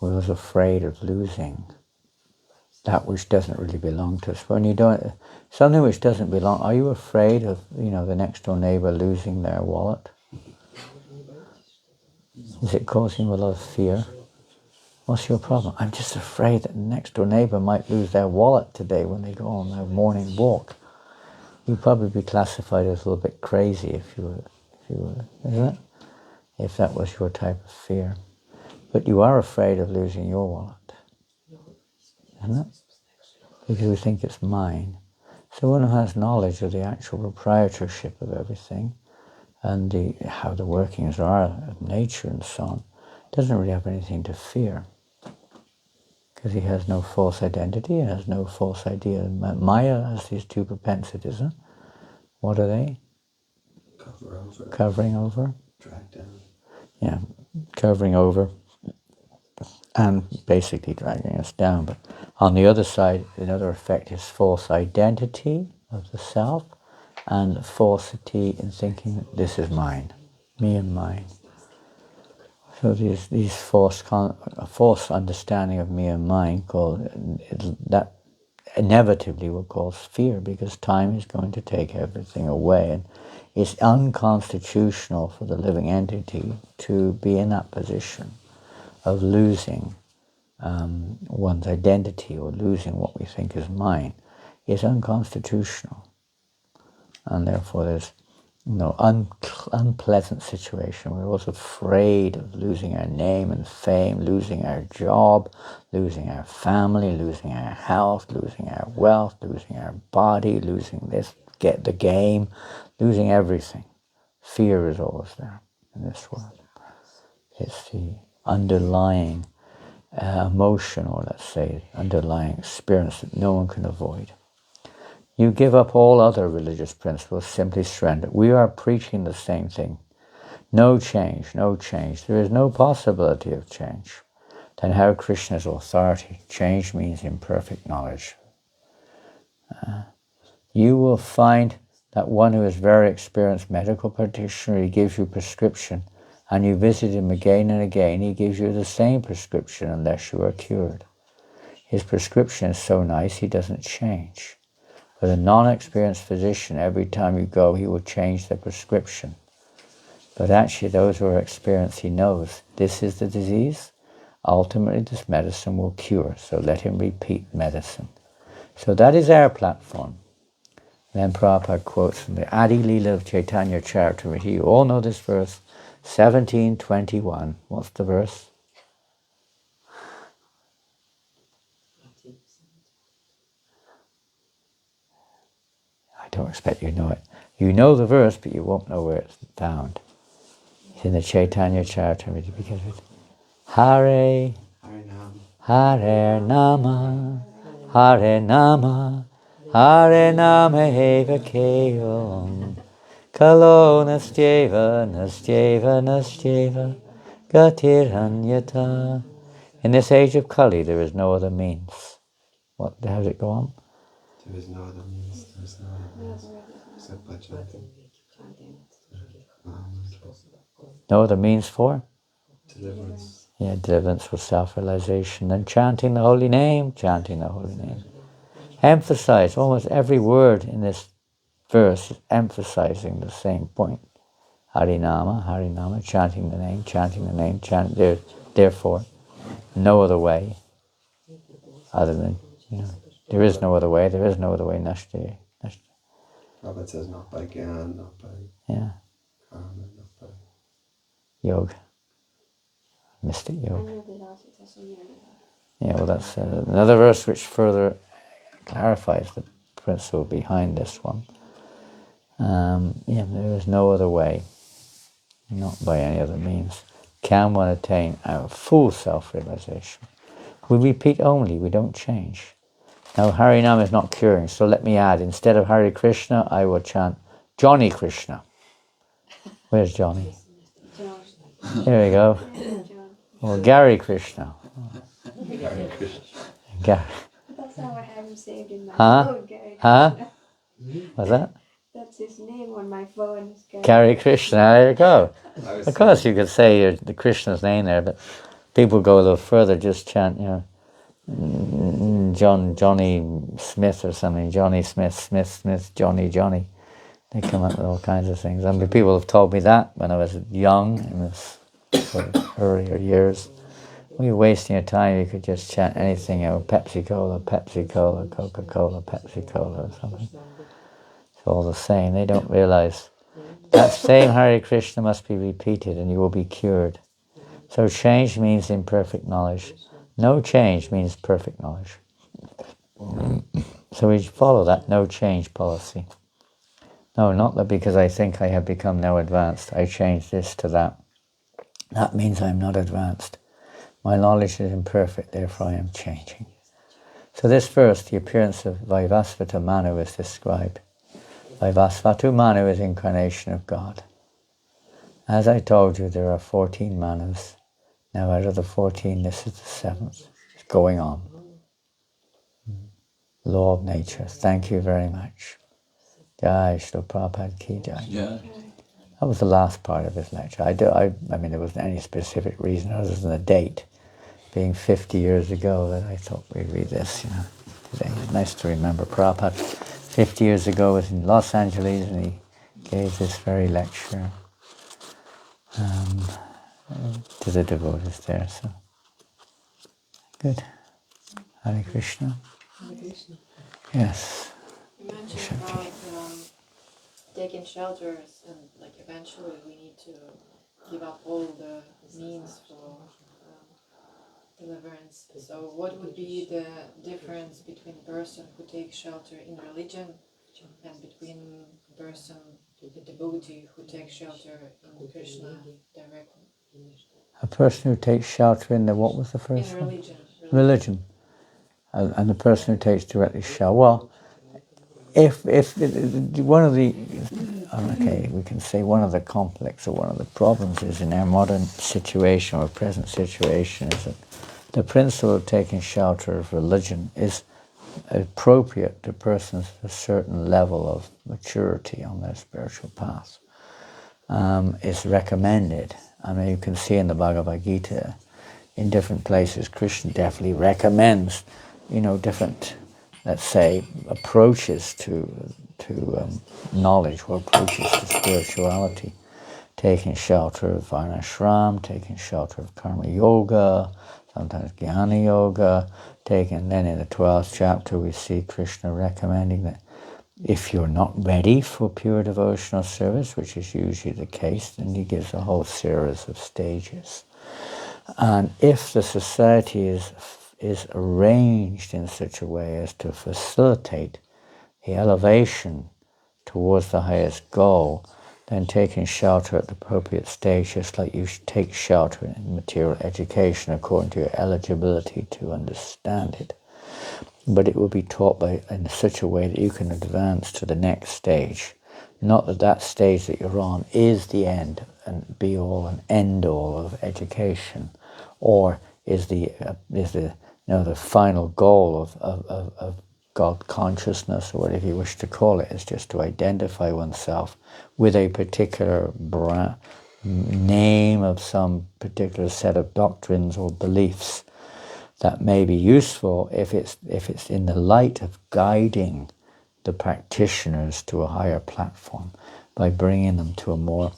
We're always afraid of losing that which doesn't really belong to us. When you don't, something which doesn't belong, are you afraid of, the next door neighbor losing their wallet? Is it causing you a lot of fear? What's your problem? I'm just afraid that the next door neighbor might lose their wallet today when they go on their morning walk. You'd probably be classified as a little bit crazy if you were, isn't it? If that was your type of fear. But you are afraid of losing your wallet, isn't it? Because we think it's mine. So one who has knowledge of the actual proprietorship of everything and how the workings are of nature and so on, doesn't really have anything to fear. Because he has no false identity and has no false idea. Maya has these two propensities. Huh? What are they? Cover over. Covering over. Drag down. Yeah, covering over and basically dragging us down. But on the other side, another effect is false identity of the self and falsity in thinking that this is mine, me and mine. So these false understanding of me and mine that inevitably will cause fear, because time is going to take everything away, and it's unconstitutional for the living entity to be in that position of losing one's identity or losing what we think is mine. It's unconstitutional, and therefore there's unpleasant situation. We're also afraid of losing our name and fame, losing our job, losing our family, losing our health, losing our wealth, losing our body, losing get the game, losing everything. Fear is always there in this world. It's the underlying emotion, or let's say underlying experience that no one can avoid. You give up all other religious principles, simply surrender. We are preaching the same thing. No change, no change. There is no possibility of change. Then how Krishna's authority? Change means imperfect knowledge. You will find that one who is very experienced medical practitioner, he gives you prescription, and you visit him again and again, he gives you the same prescription unless you are cured. His prescription is so nice, he doesn't change. But a non-experienced physician, every time you go, he will change the prescription. But actually, those who are experienced, he knows this is the disease. Ultimately, this medicine will cure. So let him repeat medicine. So that is our platform. Then Prabhupada quotes from the Adi Leela of Chaitanya Charitamrita. You all know this verse, 1721. What's the verse? I don't expect you to know it. You know the verse, but you won't know where it's found. It's in the Chaitanya Charitamrita because it's Hare, Hare Nama, Hare Nama, Hare Nama Eva Kevalam, Kalo Nastyeva, Nastyeva, Nastyeva, Gatiranyata. In this age of Kali, there is no other means. What? How does it go on? There is no other means, there is no other means, except by chanting. No other means for? Deliverance. Yeah, deliverance for self-realization. And chanting the holy name, chanting the holy name. Emphasize, almost every word in this verse is emphasizing the same point. Harinama, Harinama, chanting the name, therefore, no other way other than, there is no other way, Nashti. Prabhupada says not by Gyan, not by karma, not by Yoga. Mystic yoga. Yeah, well that's another verse which further clarifies the principle behind this one. There is no other way, not by any other means, can one attain our full self-realization. We repeat only, we don't change. Now Harinam is not curing, so let me add, instead of Hare Krishna, I will chant Johnny Krishna. Where's Johnny? There we go. Or Gary Krishna. Gary Krishna. Gary. That's how I have him saved in my Huh? phone, Gary Huh? Krishna. What's that? That's his name on my phone. Gary Krishna, there you go. Of course you could say the Krishna's name there, but people go a little further, just chant, Johnny Smith or something, Johnny Smith, Johnny. They come up with all kinds of things. I mean, people have told me that when I was young, in this sort of earlier years. When you're wasting your time, you could just chant anything, Pepsi-Cola, Coca-Cola, Pepsi-Cola or something. It's all the same. They don't realize that same Hare Krishna must be repeated and you will be cured. So change means imperfect knowledge. No change means perfect knowledge. So we follow that no change policy. No, not that because I think I have become now advanced, I change this to that. That means I'm not advanced. My knowledge is imperfect, therefore I am changing. So this verse, the appearance of Vaivasvata Manu is described. Vaivasvatu Manu is incarnation of God. As I told you, there are 14 Manus. Now out of the 14, this is the 7th. It's going on. Law of nature. Thank you very much. Jai Shri Prabhupada Ki Jai. Yeah. That was the last part of his lecture. I mean, there wasn't any specific reason other than the date, being 50 years ago, that I thought we'd read this, today. It's nice to remember Prabhupada 50 years ago was in Los Angeles and he gave this very lecture to the devotees there. So good. Hare Krishna. Hare Krishna. Yes. You mentioned about taking shelters and eventually we need to give up all the means for deliverance. So what would be the difference between a person who takes shelter in religion and between a person, a devotee who takes shelter in Krishna directly? A person who takes shelter in the, what was the first In one? religion. Religion. And the person who takes directly shelter. Well, if one of the, we can say one of the conflicts or one of the problems is in our modern situation or present situation is that the principle of taking shelter of religion is appropriate to persons of a certain level of maturity on their spiritual path. It's recommended. I mean, you can see in the Bhagavad Gita, in different places, Krishna definitely recommends, different, let's say, approaches to knowledge or approaches to spirituality. Taking shelter of Varnashram, taking shelter of Karma Yoga, sometimes Jnana Yoga, then in the 12th chapter we see Krishna recommending that If you're not ready for pure devotional service, which is usually the case, then he gives a whole series of stages. And if the society is arranged in such a way as to facilitate the elevation towards the highest goal, then taking shelter at the appropriate stage, just like you should take shelter in material education according to your eligibility to understand it. But it will be taught in such a way that you can advance to the next stage. Not that that stage that you're on is the end and be all and end all of education, or is the final goal of God consciousness, or whatever you wish to call it, is just to identify oneself with a particular name of some particular set of doctrines or beliefs that may be useful if it's in the light of guiding the practitioners to a higher platform by bringing them to a more,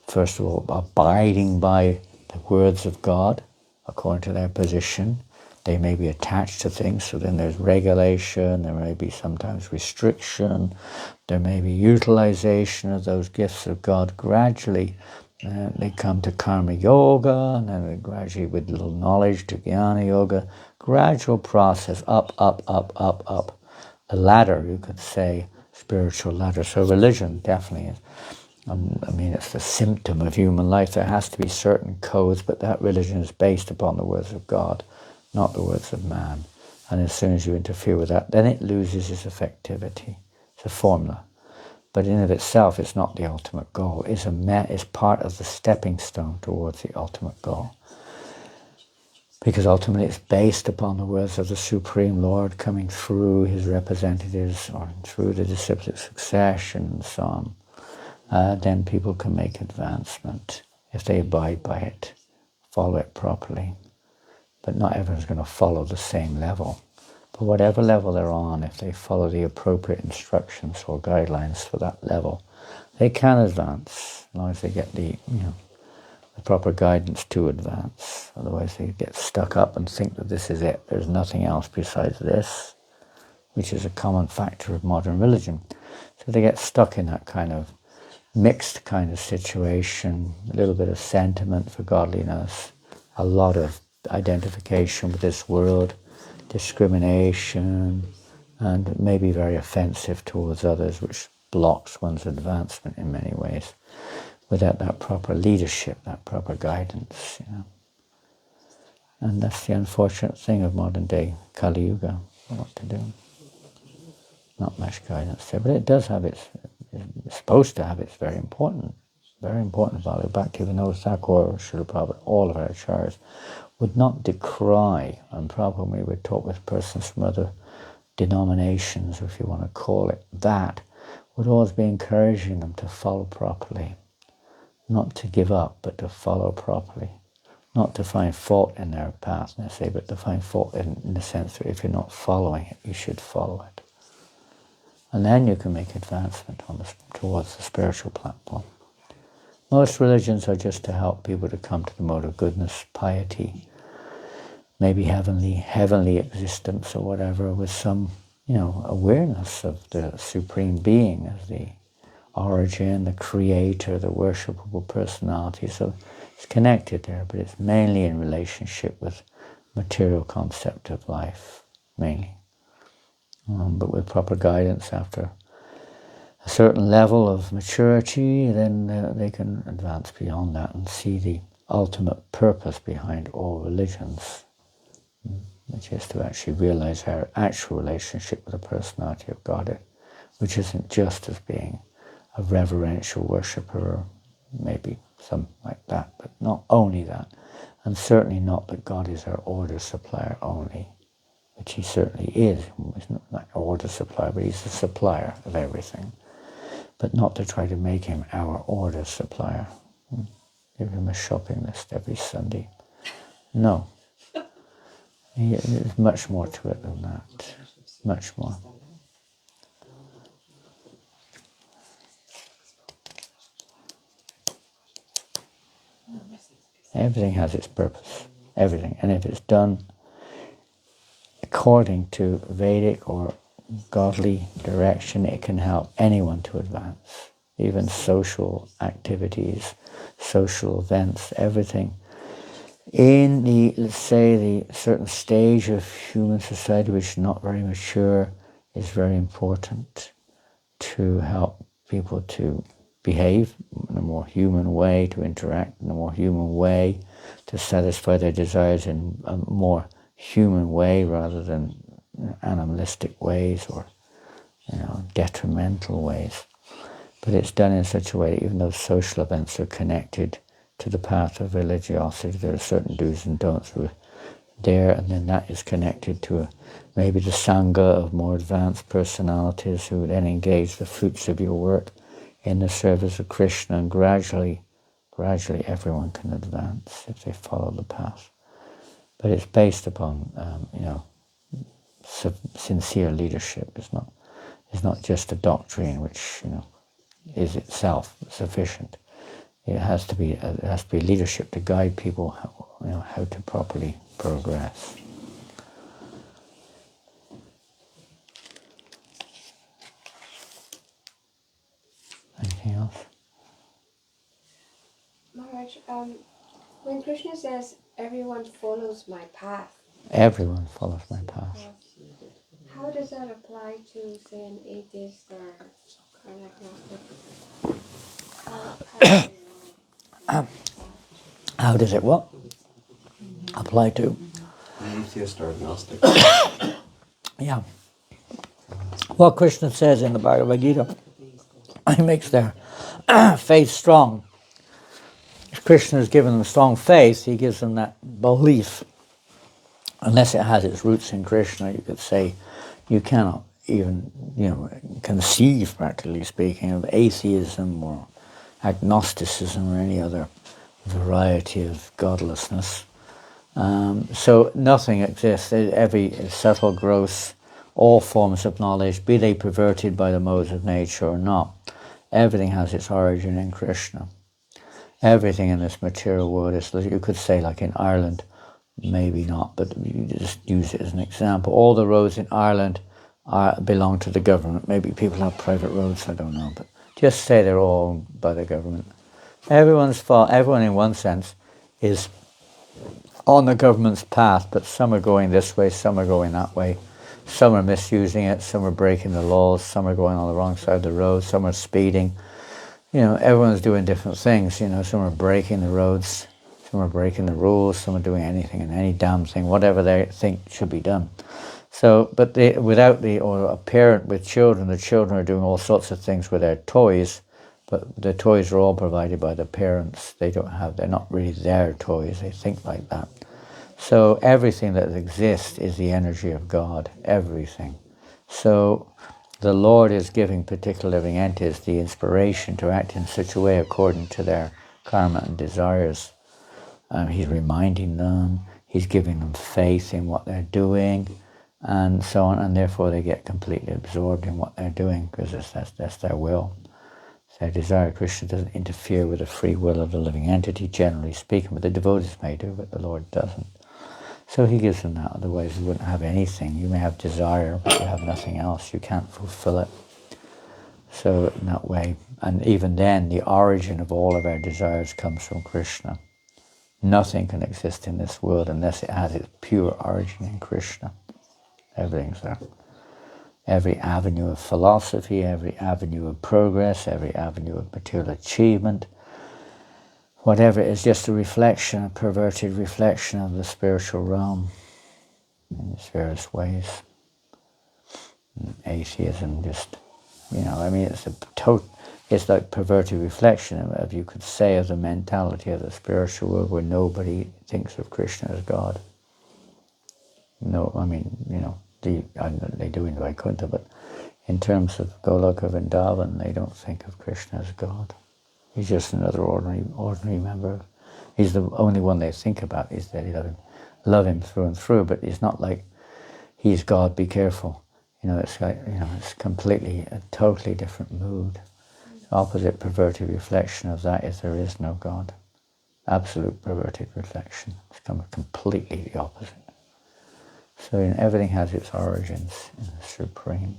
first of all, abiding by the words of God according to their position. They may be attached to things, so then there's regulation, there may be sometimes restriction, there may be utilization of those gifts of God gradually. They come to karma yoga, and then gradually with little knowledge to jnana yoga. Gradual process, up. A ladder, you could say, spiritual ladder. So religion definitely is. It's the symptom of human life. There has to be certain codes, but that religion is based upon the words of God, not the words of man. And as soon as you interfere with that, then it loses its effectivity. It's a formula. But in of itself, it's not the ultimate goal. It's part of the stepping stone towards the ultimate goal. Because ultimately it's based upon the words of the Supreme Lord coming through his representatives or through the disciplic succession and so on. Then people can make advancement if they abide by it, follow it properly. But not everyone's going to follow the same level. But whatever level they're on, if they follow the appropriate instructions or guidelines for that level, they can advance, as long as they get the proper guidance to advance. Otherwise they get stuck up and think that this is it. There's nothing else besides this, which is a common factor of modern religion. So they get stuck in that kind of mixed kind of situation, a little bit of sentiment for godliness, a lot of identification with this world, discrimination, and it may be very offensive towards others, which blocks one's advancement in many ways, without that proper leadership, that proper guidance, And that's the unfortunate thing of modern day Kali Yuga, what to do. Not much guidance there, but it does have it's supposed to have its very important value. Bhaktivinoda Thakur, Srila Prabhupada, all of our acharyas would not decry, and Prabhupada, when we would talk with persons from other denominations, if you want to call it that, would always be encouraging them to follow properly. Not to give up, but to follow properly. Not to find fault in their path, but to find fault in the sense that if you're not following it, you should follow it. And then you can make advancement towards the spiritual platform. Most religions are just to help people to come to the mode of goodness, piety, maybe heavenly existence or whatever, with some, awareness of the Supreme Being as the origin, the creator, the worshipable personality. So it's connected there, but it's mainly in relationship with material concept of life, mainly. But with proper guidance after a certain level of maturity, then they can advance beyond that and see the ultimate purpose behind all religions, which is to actually realize our actual relationship with the personality of God, which isn't just as being a reverential worshipper, or maybe something like that, but not only that, and certainly not that God is our order supplier only, which he certainly is. He's not like an order supplier, but he's the supplier of everything. But not to try to make him our order supplier. Give him a shopping list every Sunday. No. There's much more to it than that. Much more. Everything has its purpose. Everything. And if it's done according to Vedic or godly direction, it can help anyone to advance. Even social activities, social events, everything. In the, let's say, the certain stage of human society which is not very mature, is very important to help people to behave in a more human way, to interact in a more human way, to satisfy their desires in a more human way rather than animalistic ways or detrimental ways. But it's done in such a way that even though social events are connected to the path of religiosity, there are certain do's and don'ts there, and then that is connected to maybe the sangha of more advanced personalities who then engage the fruits of your work in the service of Krishna, and gradually everyone can advance if they follow the path. But it's based upon sincere leadership. It's not just a doctrine which is itself sufficient. It has to be leadership to guide people how to properly progress. Anything else? Maharaj, when Krishna says everyone follows my path, Everyone follows my path. how does that apply to, say, an atheist or an agnostic? How does it what? Apply to? Atheist or agnostic. Yeah. What Krishna says in the Bhagavad Gita, he makes their faith strong. If Krishna has given them strong faith, he gives them that belief. Unless it has its roots in Krishna, you could say you cannot even, conceive, practically speaking, of atheism or agnosticism or any other variety of godlessness. So nothing exists. Every subtle, gross, all forms of knowledge, be they perverted by the modes of nature or not, everything has its origin in Krishna. Everything in this material world is, you could say, like in Ireland, maybe not, but you just use it as an example. All the roads in Ireland belong to the government. Maybe people have private roads, I don't know, but just say they're all owned by the government. Everyone in one sense is on the government's path, but some are going this way, some are going that way. Some are misusing it, some are breaking the laws, some are going on the wrong side of the road, some are speeding. Everyone's doing different things. Some are breaking the roads, some are breaking the rules, some are doing anything and any damn thing, whatever they think should be done. So, but or a parent with children, the children are doing all sorts of things with their toys, but the toys are all provided by the parents. They're not really their toys, they think like that. So everything that exists is the energy of God, everything. So the Lord is giving particular living entities the inspiration to act in such a way according to their karma and desires. He's reminding them, he's giving them faith in what they're doing, and so on, and therefore they get completely absorbed in what they're doing because that's their will. Their desire. Krishna doesn't interfere with the free will of the living entity, generally speaking, but the devotees may do, but the Lord doesn't. So he gives them that, otherwise you wouldn't have anything. You may have desire, but you have nothing else. You can't fulfill it. So in that way, and even then, the origin of all of our desires comes from Krishna. Nothing can exist in this world unless it has its pure origin in Krishna. Everything's there. Every avenue of philosophy, every avenue of progress, every avenue of material achievement, whatever, is just a reflection, a perverted reflection of the spiritual realm in its various ways. Atheism just, it's like perverted reflection of, you could say, of the mentality of the spiritual world where nobody thinks of Krishna as God. No, they do in Vaikuntha, but in terms of Goloka Vrindavan, they don't think of Krishna as God. He's just another ordinary member. He's the only one they think about, is that they love him through and through, but it's not like he's God, be careful. It's like, it's completely, a totally different mood. The opposite perverted reflection of that is there is no God. Absolute perverted reflection. It's completely the opposite. So everything has its origins in the Supreme.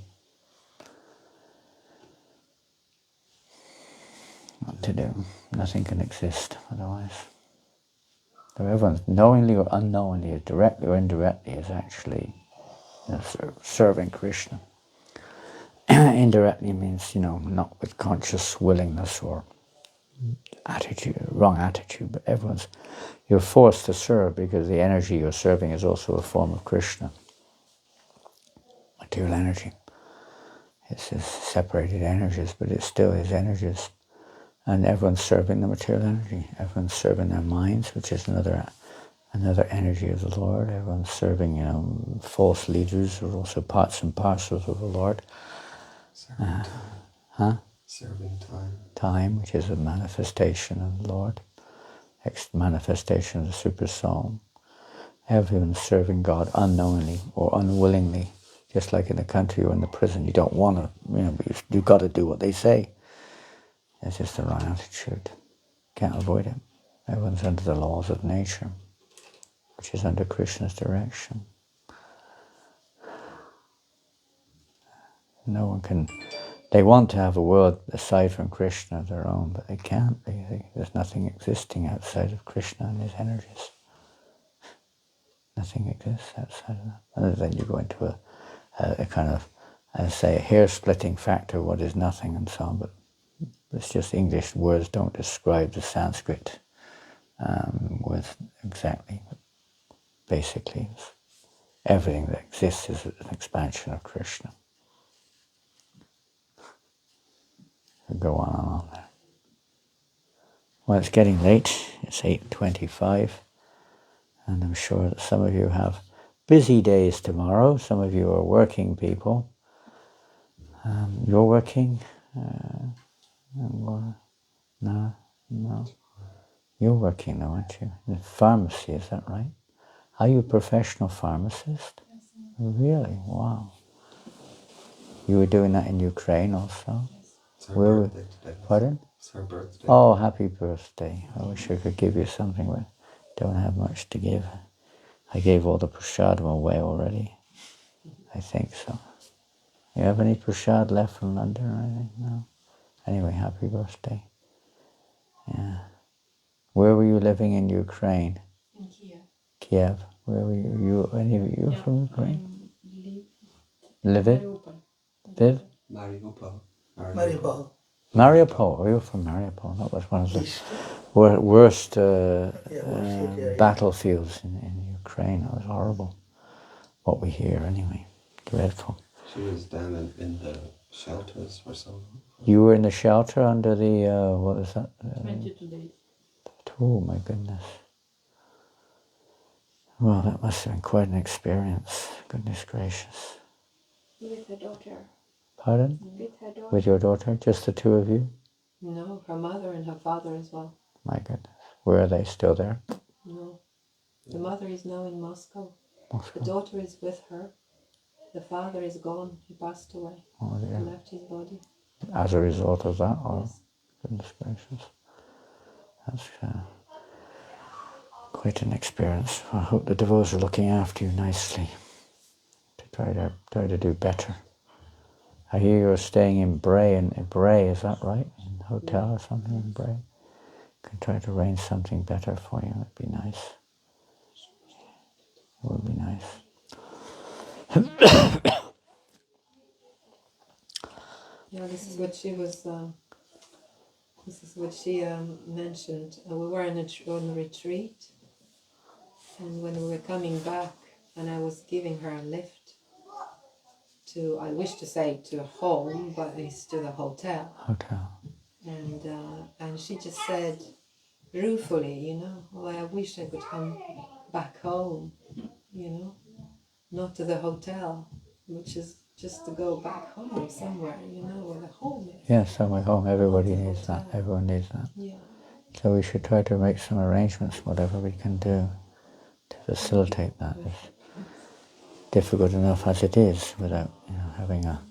What to do? Nothing can exist otherwise. So everyone, knowingly or unknowingly, directly or indirectly, is actually serving Krishna. Indirectly means, not with conscious willingness or attitude, wrong attitude, but you're forced to serve because the energy you're serving is also a form of Krishna. Material energy. It's just separated energies, but it still is energies. And everyone's serving the material energy. Everyone's serving their minds, which is another energy of the Lord. Everyone's serving, false leaders who are also parts and parcels of the Lord. Serving time. Time, which is a manifestation of the Lord. Manifestation of the Super Soul. Everyone's serving God unknowingly or unwillingly. Just like in the country or in the prison. You don't want to, but you've got to do what they say. It's just the wrong attitude. Can't avoid it. Everyone's under the laws of nature, which is under Krishna's direction. No one can. They want to have a world aside from Krishna of their own, but they can't. There's nothing existing outside of Krishna and his energies. Nothing exists outside of that. Other than you go into a kind of, say, a hair-splitting factor, what is nothing and so on, but it's just English words don't describe the Sanskrit words exactly. But basically, everything that exists is an expansion of Krishna. We'll go on and on there. Well, it's getting late. It's 8:25, and I'm sure that some of you have busy days tomorrow. Some of you are working people. You're working? No. You're working though, aren't you? In pharmacy, is that right? Are you a professional pharmacist? Yes. Really? Wow. You were doing that in Ukraine also? It's her birthday today. Pardon? It's her birthday. Oh, happy birthday. I wish I could give you something, but don't have much to give. I gave all the prasadam away already. I think so. You have any prasad left from London or anything? No? Anyway, happy birthday. Yeah. Where were you living in Ukraine? In Kiev. Kiev. Where were you? Any of you from Ukraine? Lviv? Viv? Mariupol. Mariupol. Mariupol. Oh, you're from Mariupol. That was one of the worst battlefields in Ukraine. It was horrible. What we hear, anyway. Dreadful. She was down in the shelters or something. You were in the shelter under the, what is that? 22 days. Oh, my goodness. Well, that must have been quite an experience. Goodness gracious. With her daughter. Pardon? With her daughter. With your daughter? Just the two of you? No, her mother and her father as well. My goodness. Where are they? Still there? No. The mother is now in Moscow. Moscow. The daughter is with her. The father is gone. He passed away. Oh, He dear. left his body. As a result of that? Or? Yes. Goodness gracious. That's quite an experience. I hope the devotees are looking after you nicely to try to do better. I hear you're staying in Bray, is that right? In a hotel or something in Bray? Can try to arrange something better for you. It'd be nice. It would be nice. Yeah, this is what she was. This is what she mentioned. We were on a retreat, and when we were coming back, and I was giving her a lift to, I wish to say to home, but it's to the hotel. Hotel. And she just said, ruefully, oh, I wish I could come back home, not to the hotel, which is just to go back home somewhere, where the home is. Yes, somewhere home. Everybody needs that. Everyone needs that. Yeah. So we should try to make some arrangements, whatever we can do, to facilitate that. It's difficult enough as it is without having a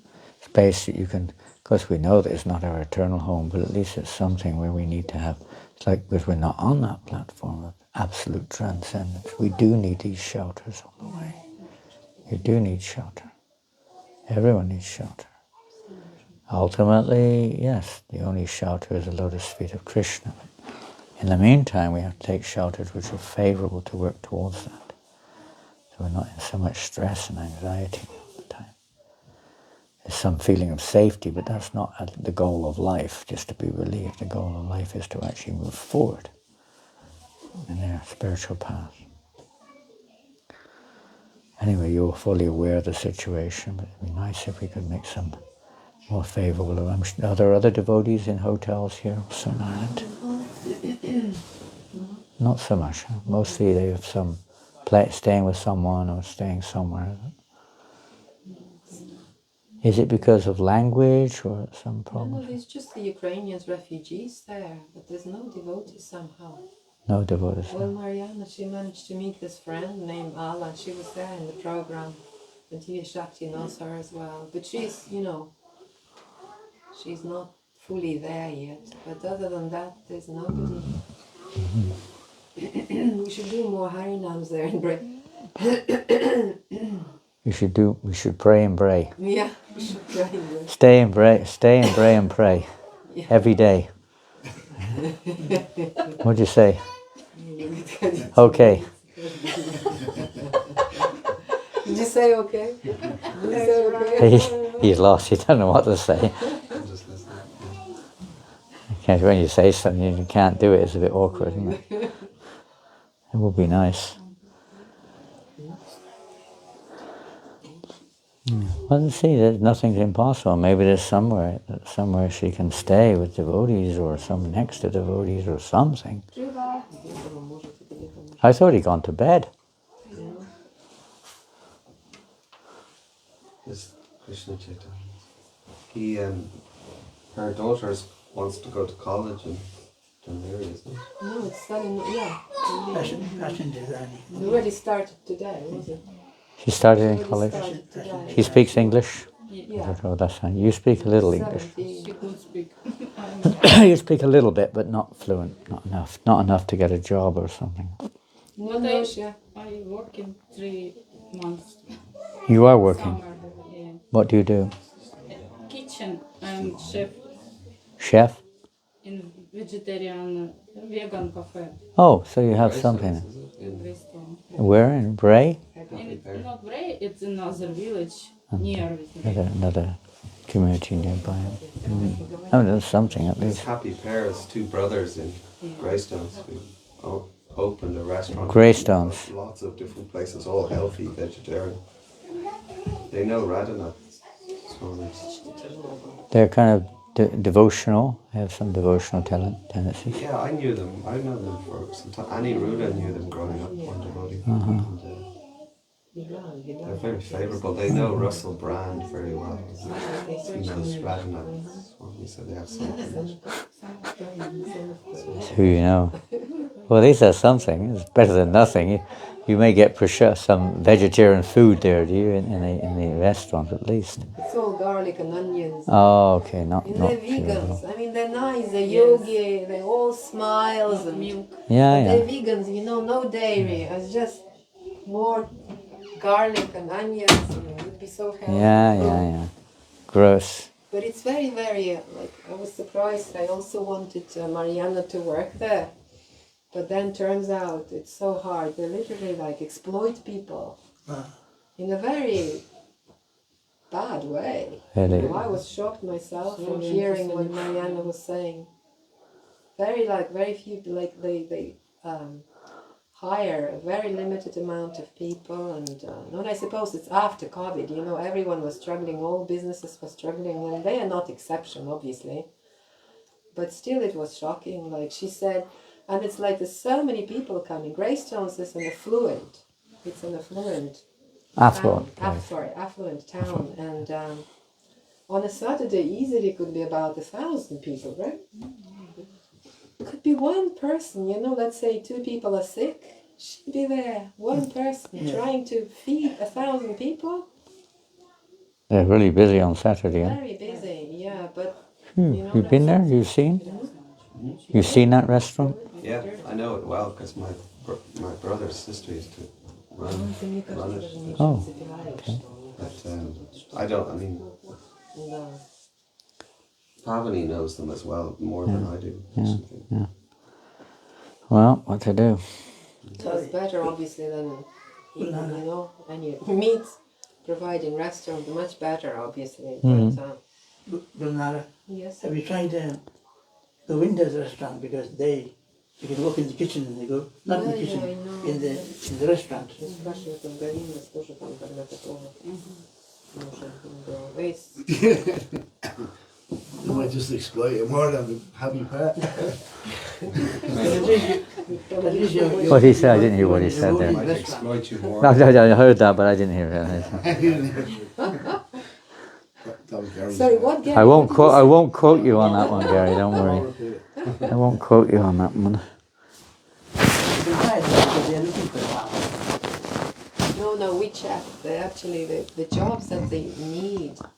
space that you can. Of course, we know that it's not our eternal home, but at least it's something where we need to have. It's like because we're not on that platform of absolute transcendence. We do need these shelters on the way. You do need shelter. Everyone needs shelter. Ultimately, yes, the only shelter is the lotus feet of Krishna. In the meantime, we have to take shelters which are favorable to work towards that. So we're not in so much stress and anxiety all the time. There's some feeling of safety, but that's not the goal of life, just to be relieved. The goal of life is to actually move forward in their spiritual path. Anyway, you're fully aware of the situation, but it'd be nice if we could make some more favorable arrangements. Are there other devotees in hotels here also in Ireland? Not so much. Huh? Mostly they have some staying with someone or staying somewhere. Is it because of language or some problem? No, there's just the Ukrainians refugees there, but there's no devotees somehow. No devotees. Well, Mariana, she managed to meet this friend named Ala, and she was there in the program. And Tia Shakti knows her as well. But she's, she's not fully there yet. But other than that, there's nobody. We should do more Harinams there in Britain. We should pray and pray. Yeah, we should pray and pray. Stay and pray and pray. Yeah. Every day. What'd you say? Okay. Did you say okay? Did you say okay? He's lost. He doesn't know what to say. I'm just listening. Because when you say something and you can't do it, it's a bit awkward, isn't it? It would be nice. Well, see, there's nothing's impossible. Maybe there's somewhere she can stay with devotees or some next to devotees or something. I thought he'd gone to bed. Yes, Krishna Chaitanya. Her daughter wants to go to college in Dunleary, isn't it? No, it's starting, yeah. Fashion designing. It already started today, was it? She started in college. Started today. She speaks English. Yeah. Oh, that's fine. You speak a little English. 17. You speak a little bit, but not fluent. Not enough. Not enough to get a job or something. No, But yeah. I work in 3 months. You are working. Summer, yeah. What do you do? Kitchen. I'm chef Chef? in vegetarian vegan cafe. Oh, so you have something. Is it? In Restaurant. Where? In Bray? In not Bray, it's another village near Wicklow. Another community nearby. Oh, there's something at There's least. Happy Pears, two brothers in Greystones. We opened a restaurant. Greystones. Lots of different places, all healthy, vegetarian. They know Radhanath. They're kind of devotional. They have some devotional tendencies. Yeah, I knew them. I know them for some time. Annie Ruda knew them growing up, one devotee. And, they're very favourable. They know Russell Brand very well. He knows Radhanath Swami, so they have something. Who you know. Well, at least that's something. It's better than nothing. You may get some vegetarian food there, do you, in the restaurant at least? It's all garlic and onions. Oh, okay, not And they're vegans. I mean, they're nice. They're yogi. They're all smiles and Milk. Yeah, They're yeah. vegans. No dairy. It's just more garlic and onions. And it would be so healthy. Yeah. Gross. But it's very, very I was surprised. I also wanted Mariana to work there. But then turns out it's so hard. They literally exploit people in a very bad way. Really. I was shocked myself from hearing what Mariana was saying. Very few, they hire a very limited amount of people, and I suppose it's after COVID. Everyone was struggling. All businesses were struggling, and they are not exception, obviously. But still, it was shocking. Like she said. And it's there's so many people coming. Greystones is an affluent. It's an affluent. Affluent. Affluent town. And on a Saturday, easily could be about 1,000 people, right? Could be one person. Let's say 2 people are sick. She'd be there. One person trying to feed 1,000 people. They're really busy on Saturday. Huh? Very busy, yeah. But You've been there? You've seen? You've seen that restaurant? Yeah, I know it well because my brother's sister used to Ты, мне кажется, run даже it. не Oh, очень забираешь, что мне But кажется, что I don't. I mean, да. Pavani knows them as well more than I do. yeah, yeah. Well, what to do? So it's better, obviously, than eating, any meat provided in restaurant. Much better, obviously. Mhm. But Bernard, yes, have you tried the Windows restaurant? Because you can walk in the kitchen and they go, not in the kitchen, I know. in the restaurant. Спрашивают, там Галина тоже там, когда такого можно было. Есть. You might just exploit it more than the happy part. At least you're- What he said, I didn't hear what he you're said walking there. in the Might restaurant. exploit you more. No, I heard that, but I didn't hear it. That was Gary's Sorry, part. what Gary? I won't what quote. did I you won't quote you on that one, Gary. Don't I'll worry. repeat it. I won't quote you on that one. You can hire them because they're looking for a while. say? No, we checked. They actually, the jobs that they need